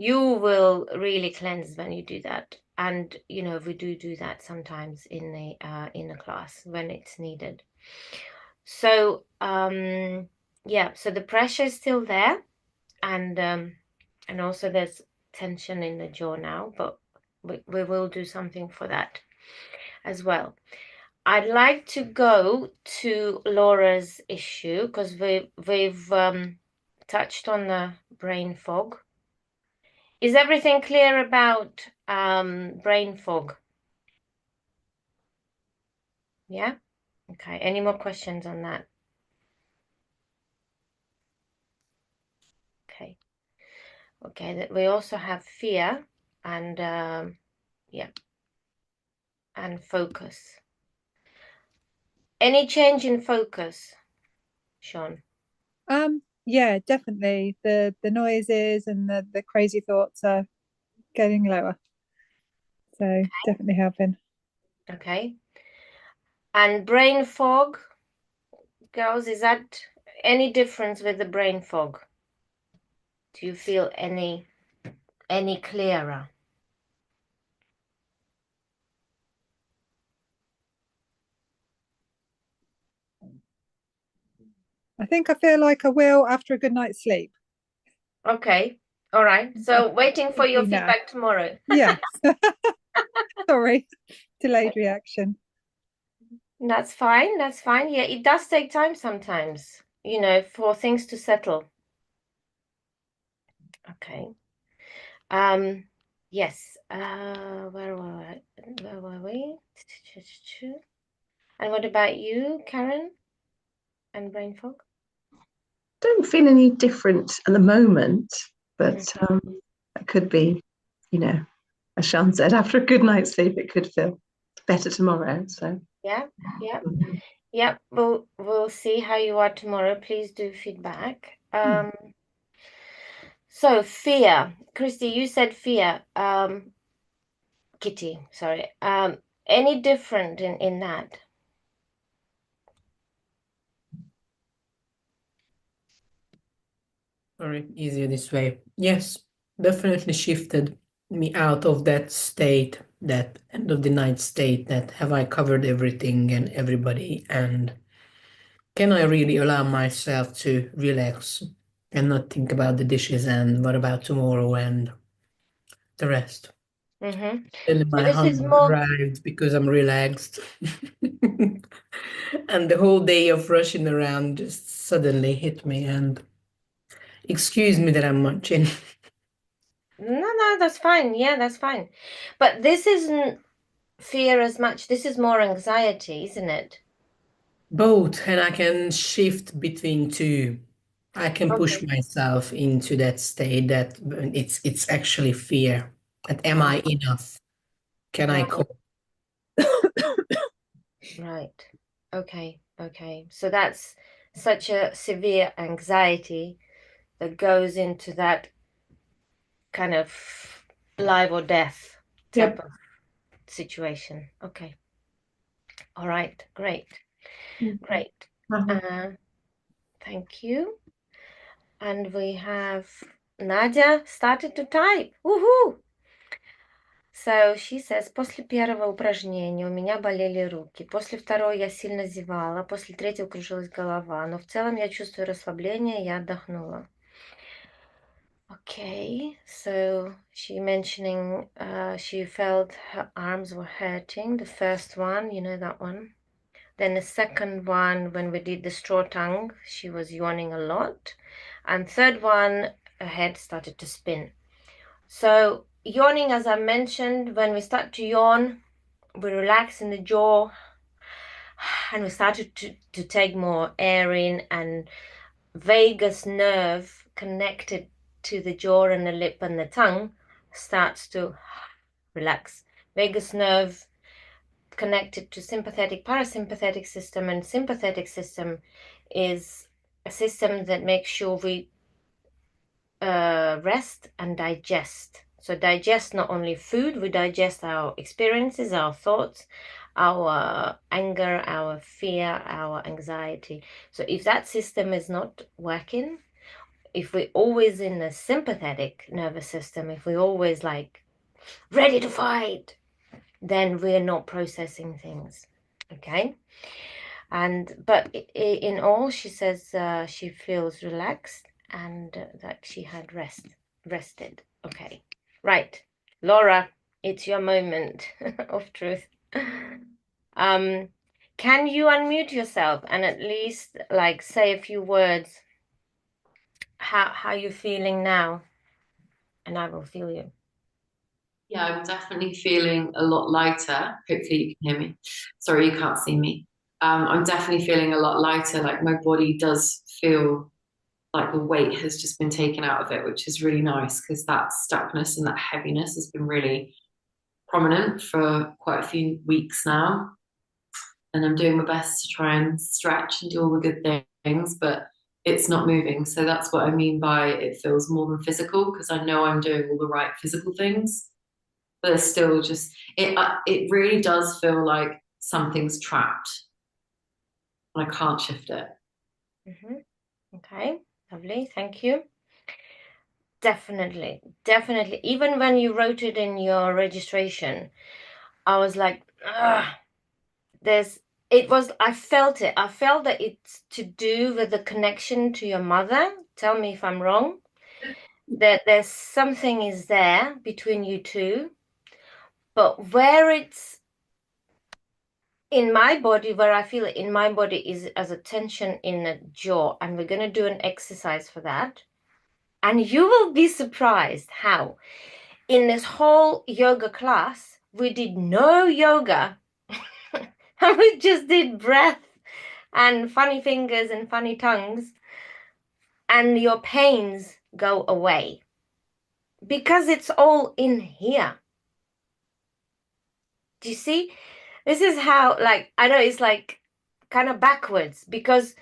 You will really cleanse when you do that. And, you know, we do that sometimes in the class when it's needed. So, yeah, so the pressure is still there. And also there's tension in the jaw now, but we will do something for that as well. I'd like to go to Laura's issue because we've touched on the brain fog. Is everything clear about brain fog? Yeah? Okay. Any more questions on that? Okay. Okay. That we also have fear and yeah, and focus. Any change in focus, Sean? Yeah, definitely. The noises and the crazy thoughts are getting lower. So definitely helping. Okay. And brain fog, girls, is that any difference with the brain fog? Do you feel any clearer? I think I feel like I will after a good night's sleep. Okay. All right. So waiting for your Now. feedback tomorrow. Yes. Sorry. Delayed reaction. That's fine. That's fine. Yeah, it does take time sometimes, you know, for things to settle. Okay. Yes. Where were we? And what about you, Karen? And brain fog? Don't feel any different at the moment, but it could be, you know, as Sean said, after a good night's sleep, it could feel better tomorrow. So Yeah. Yeah. We'll see how you are tomorrow. Please do feedback. So fear. Christy, you said fear. Kitty, sorry. Any different in that? Sorry, easier this way. Yes, definitely shifted me out of that state, that end of the night state, that have I covered everything and everybody, and can I really allow myself to relax and not think about the dishes and what about tomorrow and the rest. Mm-hmm. Then my So this is hunger more. arrived because I'm relaxed. And the whole day of rushing around just suddenly hit me, and excuse me that I'm munching. No, that's fine. Yeah, that's fine. But this isn't fear as much. This is more anxiety, isn't it? Both, and I can shift between two. I can push Okay. myself into that state that it's actually fear. That am I enough? Can I Right. cope? Right. Okay. So that's such a severe anxiety that goes into that kind of life or death type Yep. of situation. Okay. All right. Great. Thank you. And we have Nadia started to type. Woohoo! So she says, после первого упражнения у меня болели руки, после второго я сильно зевала, после третьего кружилась голова, но в целом я чувствую расслабление, я отдохнула. Okay, so she mentioning she felt her arms were hurting. The first one, you know that one. Then the second one, when we did the straw tongue, she was yawning a lot. And third one, her head started to spin. So yawning, as I mentioned, when we start to yawn, we relax in the jaw and we started to take more air in, and vagus nerve connected to the jaw and the lip and the tongue starts to relax. Vagus nerve connected to sympathetic, parasympathetic system, and sympathetic system is a system that makes sure we rest and digest. So digest not only food, we digest our experiences, our thoughts, our anger, our fear, our anxiety. So if that system is not working, if we're always in the sympathetic nervous system, if we're always like ready to fight, then we're not processing things. Okay. But in all, she says she feels relaxed and that she had rested. Okay. Right. Laura, it's your moment of truth. Can you unmute yourself and at least like say a few words? How you feeling now? And I will feel you. Yeah, I'm definitely feeling a lot lighter. Hopefully you can hear me. Sorry, you can't see me. I'm definitely feeling a lot lighter. Like my body does feel like the weight has just been taken out of it, which is really nice because that stuckness and that heaviness has been really prominent for quite a few weeks now. And I'm doing my best to try and stretch and do all the good things, but it's not moving. So that's what I mean by it feels more than physical, because I know I'm doing all the right physical things, but it's still just it really does feel like something's trapped and I can't shift it. Okay, lovely, thank you. Definitely. Even when you wrote it in your registration, I was like, ugh, I felt it. I felt that it's to do with the connection to your mother. Tell me if I'm wrong. That there's something is there between you two, but where it's in my body, where I feel it in my body is as a tension in the jaw, and we're going to do an exercise for that. And you will be surprised how in this whole yoga class, we did no yoga. And we just did breath and funny fingers and funny tongues. And your pains go away. Because it's all in here. Do you see? This is how, like, I know it's like kind of backwards. Because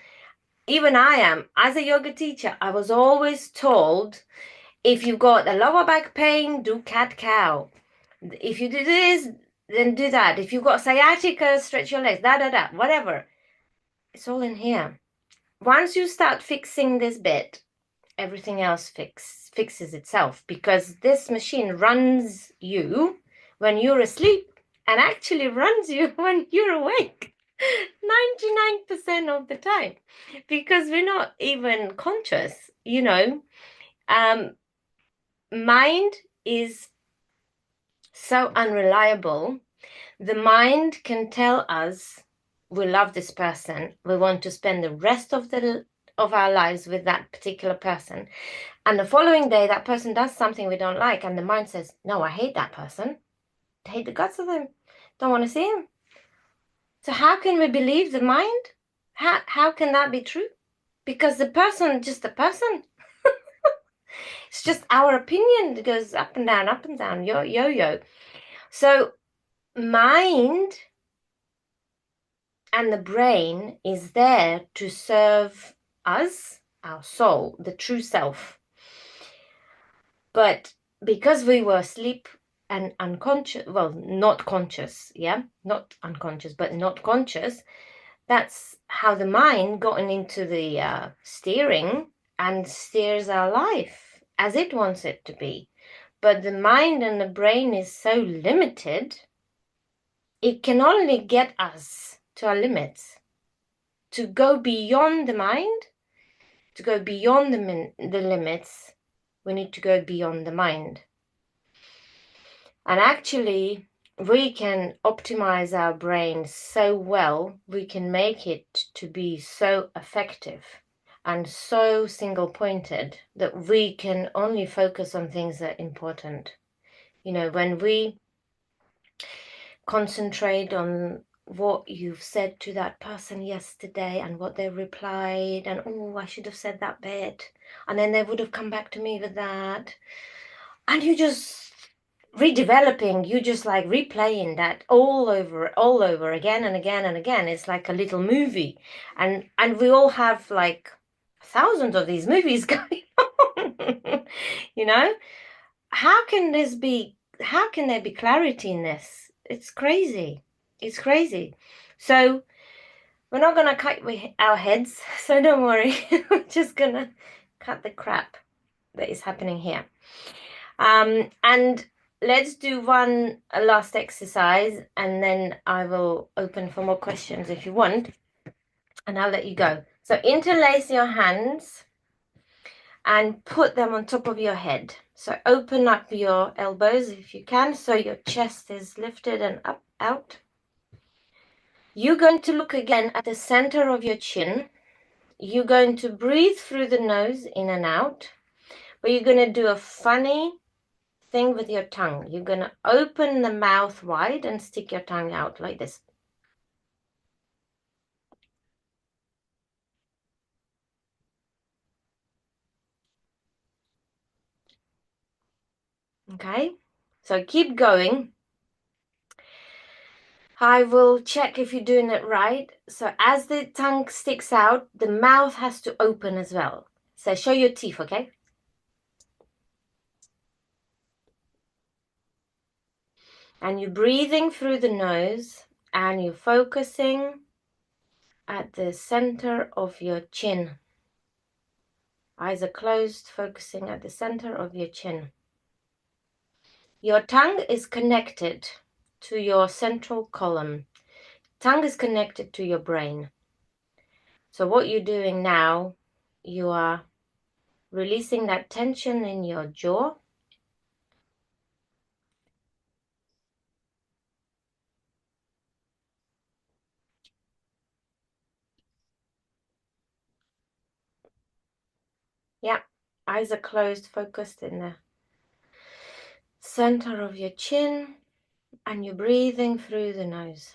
even I am, as a yoga teacher, I was always told, if you've got a lower back pain, do cat-cow. If you do this, then do that. If you've got sciatica, stretch your legs, whatever. It's all in here. Once you start fixing this bit, everything else fixes itself, because this machine runs you when you're asleep and actually runs you when you're awake 99% of the time, because we're not even conscious, mind is so unreliable. The mind can tell us we love this person, we want to spend the rest of our lives with that particular person, and the following day that person does something we don't like, and the mind says, no, I hate that person, I hate the guts of them, don't want to see him. So how can we believe the mind? How can that be true? Because the person, just the person. It's just our opinion that goes up and down, yo. So mind and the brain is there to serve us, our soul, the true self. But because we were asleep and unconscious, well, not conscious, not unconscious, but not conscious, that's how the mind gotten into the steering and steers our life as it wants it to be. But the mind and the brain is so limited, it can only get us to our limits. To go beyond the mind, to go beyond the limits, we need to go beyond the mind. And actually, we can optimize our brain so well, we can make it to be so effective and so single-pointed that we can only focus on things that are important. When we concentrate on what you've said to that person yesterday and what they replied, and oh, I should have said that bit, and then they would have come back to me with that, and you just redeveloping, you just like replaying that all over again and again and again. It's like a little movie, and we all have like thousands of these movies going on. You know, how can there be clarity in this? It's crazy. It's crazy. So we're not gonna cut our heads, so don't worry. We're just gonna cut the crap that is happening here. And let's do one last exercise, and then I will open for more questions if you want, and I'll let you go. So interlace your hands and put them on top of your head. So open up your elbows if you can, so your chest is lifted and up, out. You're going to look again at the center of your chin. You're going to breathe through the nose in and out, but you're going to do a funny thing with your tongue. You're going to open the mouth wide and stick your tongue out like this. Okay, so keep going. I will check if you're doing it right. So as the tongue sticks out, the mouth has to open as well. So show your teeth, okay? And you're breathing through the nose, and you're focusing at the center of your chin. Eyes are closed, focusing at the center of your chin. Your tongue is connected to your central column. Tongue is connected to your brain. So what you're doing now, you are releasing that tension in your jaw. Yeah, eyes are closed, focused in the center of your chin, and you're breathing through the nose.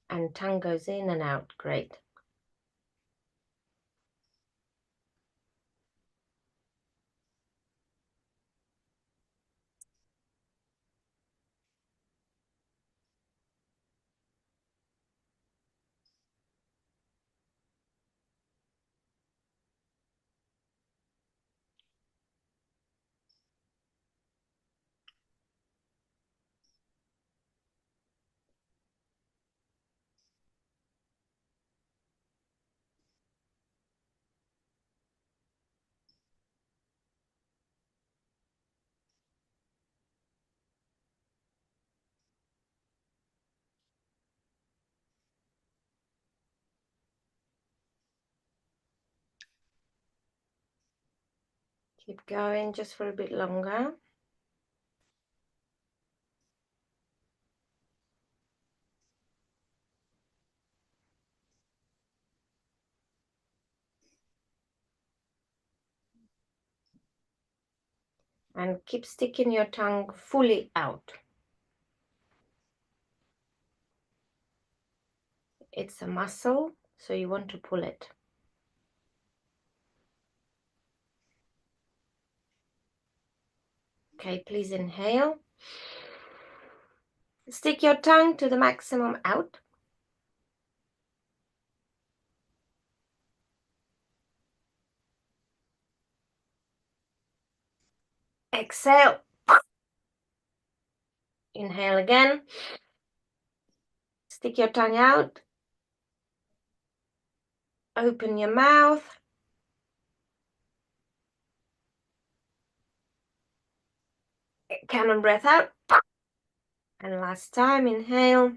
And tongue goes in and out. Great. Keep going just for a bit longer. And keep sticking your tongue fully out. It's a muscle, so you want to pull it. Okay, please inhale. Stick your tongue to the maximum out. Exhale. Inhale again. Stick your tongue out. Open your mouth. Cannon breath out. And last time, inhale.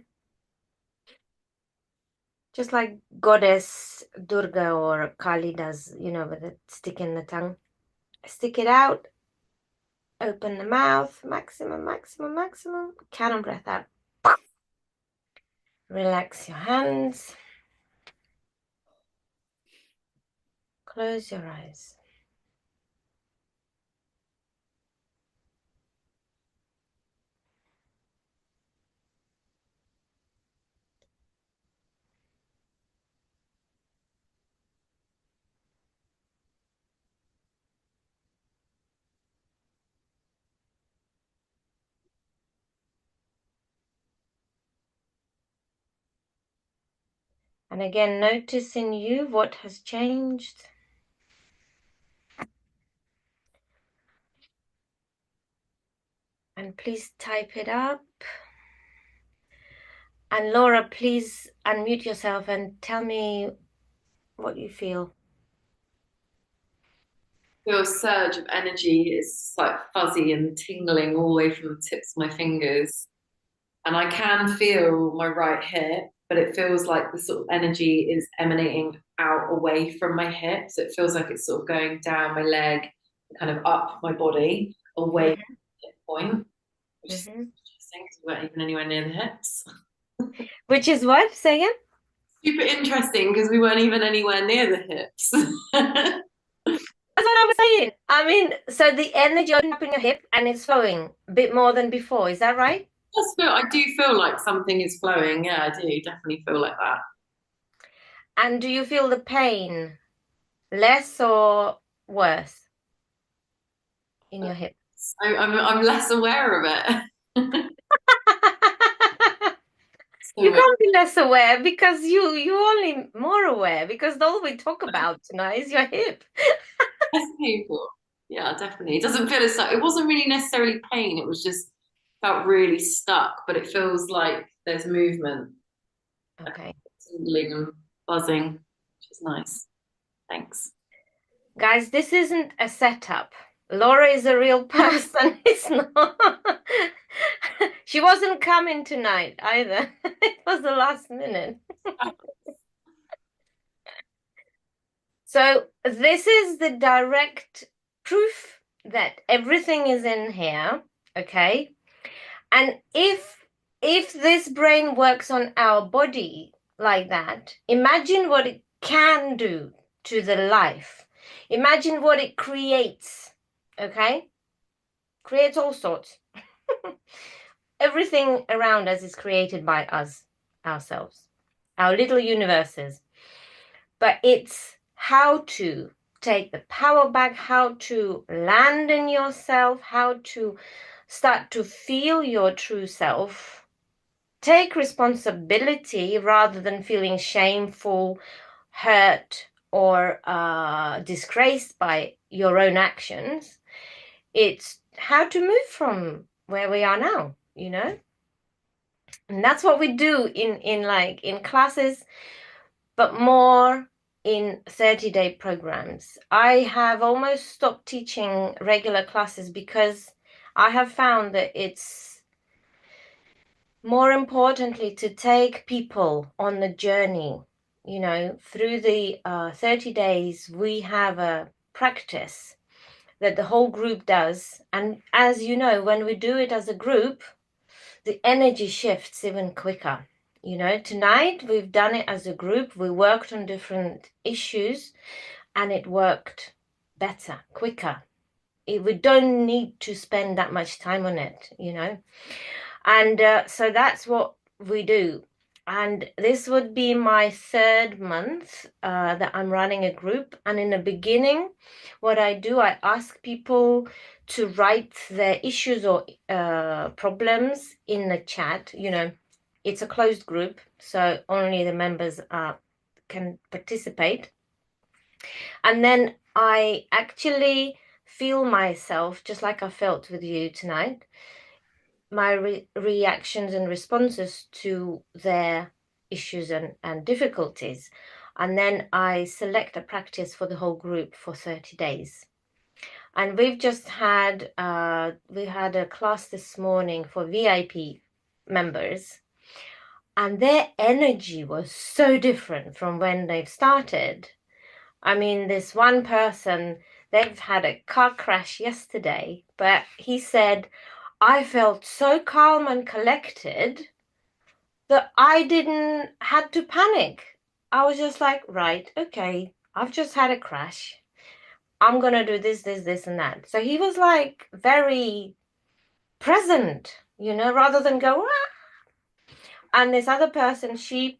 Just like Goddess Durga or Kali does, you know, with it sticking the tongue. Stick it out. Open the mouth. Maximum, maximum, maximum. Cannon breath out. Relax your hands. Close your eyes. And again, notice in you what has changed. And please type it up. And Laura, please unmute yourself and tell me what you feel. Feel a surge of energy. It's like fuzzy and tingling all the way from the tips of my fingers. And I can feel my right hip, but it feels like the sort of energy is emanating out away from my hip. So it feels like it's sort of going down my leg, kind of up my body, away from the hip point, which is interesting because we weren't even anywhere near the hips. Which is what? Say again? Super interesting because we weren't even anywhere near the hips. That's what I was saying. I mean, so the energy opened up in your hip and it's flowing a bit more than before. Is that right? I do feel like something is flowing. Yeah, I do definitely feel like that. And do you feel the pain less or worse in your hip? I'm less aware of it. You can't be less aware because you're only more aware because all we talk about tonight is your hip. It's painful. Yeah, definitely. It doesn't feel as such. It wasn't really necessarily pain. It was just felt really stuck, but it feels like there's movement. Okay. Tingling and buzzing, which is nice. Thanks. Guys, this isn't a setup. Laura is a real person. It's not. She wasn't coming tonight either. It was the last minute. So this is the direct proof that everything is in here, okay? And if this brain works on our body like that, imagine what it can do to the life. Imagine what it creates, okay? Creates all sorts. Everything around us is created by us, ourselves, our little universes. But it's how to take the power back, how to land in yourself, how to start to feel your true self, take responsibility rather than feeling shameful, hurt, or disgraced by your own actions. It's how to move from where we are now, you know? And that's what we do in classes, but more in 30-day programs. I have almost stopped teaching regular classes because I have found that it's more importantly to take people on the journey. You know, through the 30 days, we have a practice that the whole group does. And as you know, when we do it as a group, the energy shifts even quicker. You know, tonight we've done it as a group. We worked on different issues and it worked better, quicker. We don't need to spend that much time on it, you know. And so that's what we do. And this would be my 3rd month that I'm running a group. And in the beginning, what I do, I ask people to write their issues or problems in the chat. You know, it's a closed group, so only the members can participate. And then I actually feel myself, just like I felt with you tonight, my reactions and responses to their issues and difficulties. And then I select a practice for the whole group for 30 days. And we've just had, we had a class this morning for VIP members. And their energy was so different from when they've started. I mean, this one person, they've had a car crash yesterday, but he said, I felt so calm and collected that I didn't had to panic. I was just like, right, okay, I've just had a crash. I'm going to do this, this, this, and that. So he was like very present, you know, rather than go, ah. And this other person, she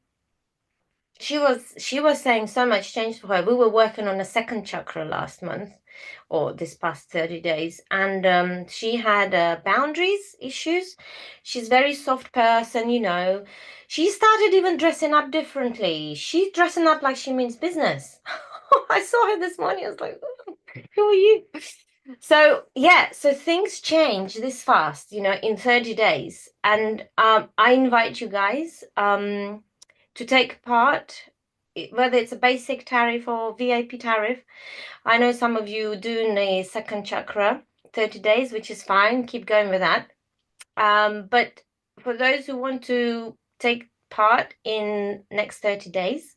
was saying so much changed for her. We were working on a 2nd chakra last month. or this past 30 days, and she had boundaries issues. She's very soft person, you know. She started even dressing up differently. She's dressing up like she means business. I saw her this morning. I was like, "Oh, who are you?" So yeah, so things change this fast, you know, in 30 days. And I invite you guys to take part, whether it's a basic tariff or VIP tariff. I know some of you doing a second chakra, 30 days, which is fine. Keep going with that. But for those who want to take part in next 30 days,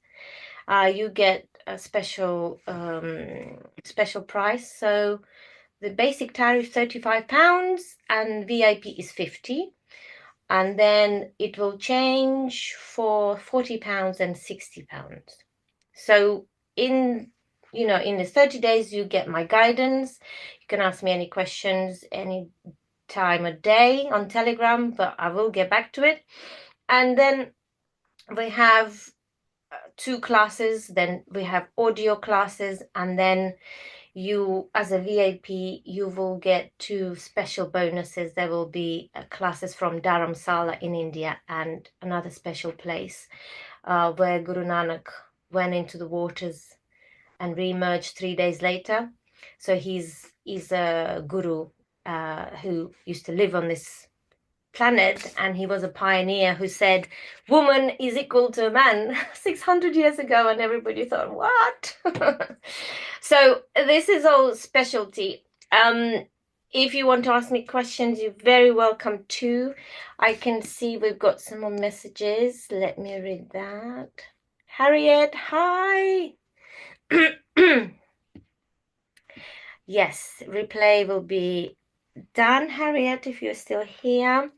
you get a special special price. So the basic tariff £35 and VIP is 50, and then it will change for £40 and £60. So in in the 30 days you get my guidance. You can ask me any questions any time of day on Telegram, but I will get back to it. And then we have 2 classes, then we have audio classes, and then you as a VIP you will get 2 special bonuses. There will be classes from Dharamsala in India and another special place where Guru Nanak went into the waters and re-emerged 3 days later. So he's a guru who used to live on this planet, and he was a pioneer who said woman is equal to a man 600 years ago, and everybody thought, what? So this is all specialty. If you want to ask me questions, you're very welcome to. I can see we've got some more messages. Let me read that. Harriet, hi. Yes, replay will be done, Harriet, if you're still here.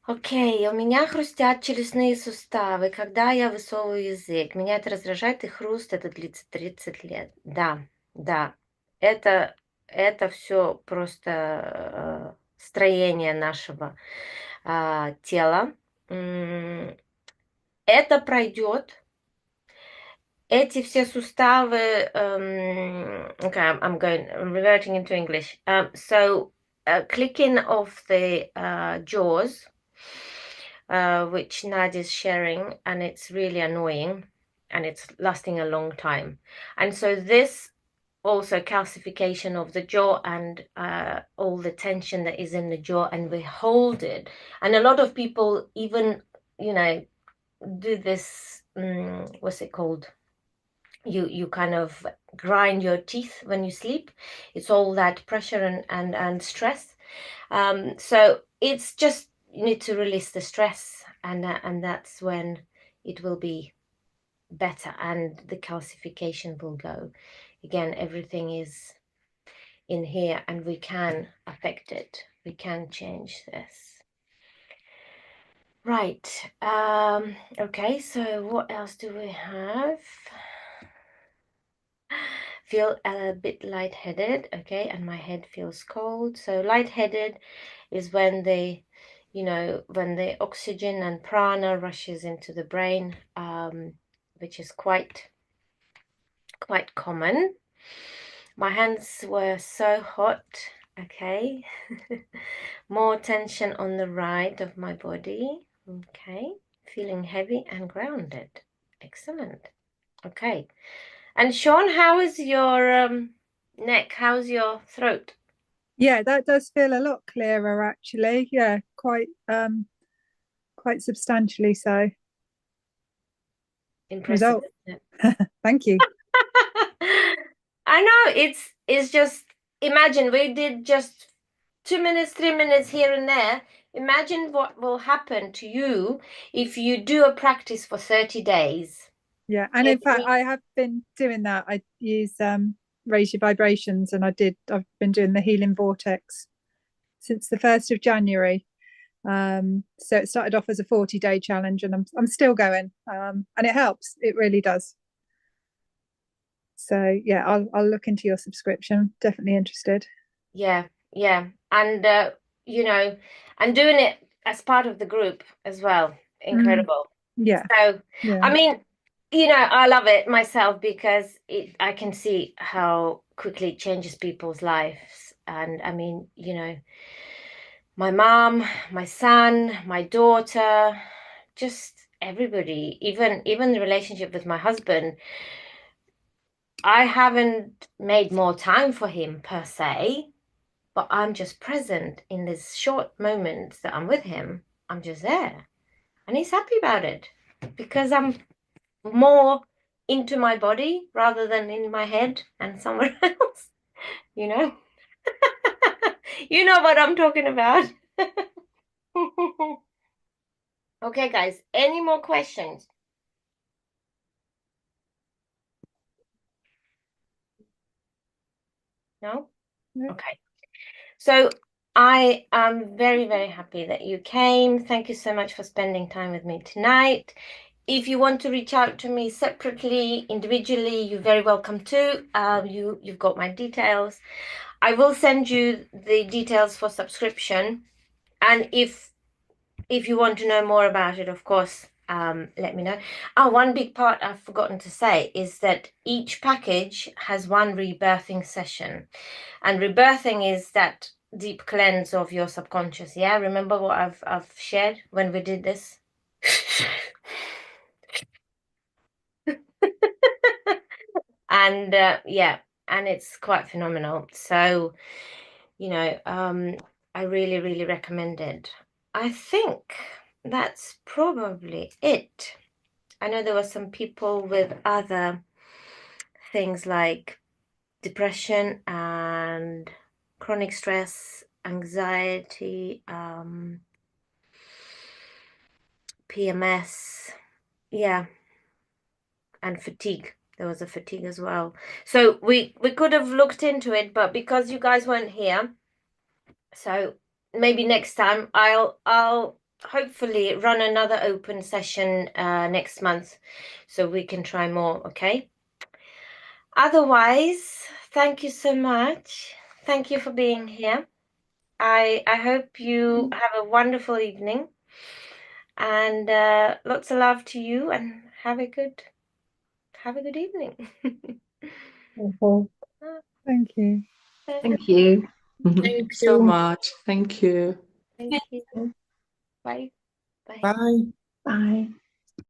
Окей, у меня хрустят челюстные суставы, когда я высовываю язык. Меня это раздражает, и хруст это длится 30 лет. Да, да, это все просто строение нашего тела. Это пройдет. Эти все суставы, okay, I'm reverting into English. So clicking off the jaws, which Nadia's sharing, and it's really annoying, and it's lasting a long time. And so this also calcification of the jaw and all the tension that is in the jaw, and we hold it. And a lot of people even, do this, what's it called? You kind of grind your teeth when you sleep. It's all that pressure and stress. So it's just, you need to release the stress, and that's when it will be better, and the calcification will go. Again, everything is in here, and we can affect it. We can change this. Right. Okay, so what else do we have? Feel a bit lightheaded, okay, and my head feels cold. So lightheaded is when when the oxygen and prana rushes into the brain, which is quite common. My hands were so hot, okay. More tension on the right of my body, okay. Feeling heavy and grounded. Excellent. Okay. And Sean, how is your neck? How's your throat? Yeah, that does feel a lot clearer, actually. Yeah, quite substantially so. Impressive. Thank you. I know, it's just, imagine we did just 2 minutes, 3 minutes here and there. Imagine what will happen to you if you do a practice for 30 days. Yeah, and in fact, I have been doing that. I use Raise Your Vibrations, and I've been doing the Healing Vortex since the 1st of January. So it started off as a 40-day challenge, and I'm still going, and it helps. It really does. So yeah, I'll look into your subscription. Definitely interested. Yeah, and and doing it as part of the group as well. Incredible. Yeah. So yeah. I mean, I love it myself because I can see how quickly it changes people's lives. And I mean, you know, my mom, my son, my daughter, just everybody, even the relationship with my husband. I haven't made more time for him per se, but I'm just present in this short moments that I'm with him. I'm just there. And he's happy about it because I'm more into my body rather than in my head and somewhere else, you know? You know what I'm talking about. Okay, guys, any more questions? No? No. Okay. So I am very, very happy that you came. Thank you so much for spending time with me tonight. If you want to reach out to me separately, individually, you're very welcome to. You've got my details. I will send you the details for subscription. And if you want to know more about it, of course, let me know. Oh, one big part I've forgotten to say is that each package has one rebirthing session. And rebirthing is that deep cleanse of your subconscious. Yeah, remember what I've shared when we did this? And yeah, and it's quite phenomenal. So, you know, I really, really recommend it. I think that's probably it. I know there were some people with other things like depression and chronic stress, anxiety, PMS, yeah, and fatigue. There was a fatigue as well. So we could have looked into it, but because you guys weren't here, so maybe next time I'll hopefully run another open session next month so we can try more, okay? Otherwise, thank you so much. Thank you for being here. I hope you have a wonderful evening and lots of love to you and have a good evening. Thank you. Thank you. Thank you so much. Thank you. Thank you. Bye. Bye. Bye. Bye.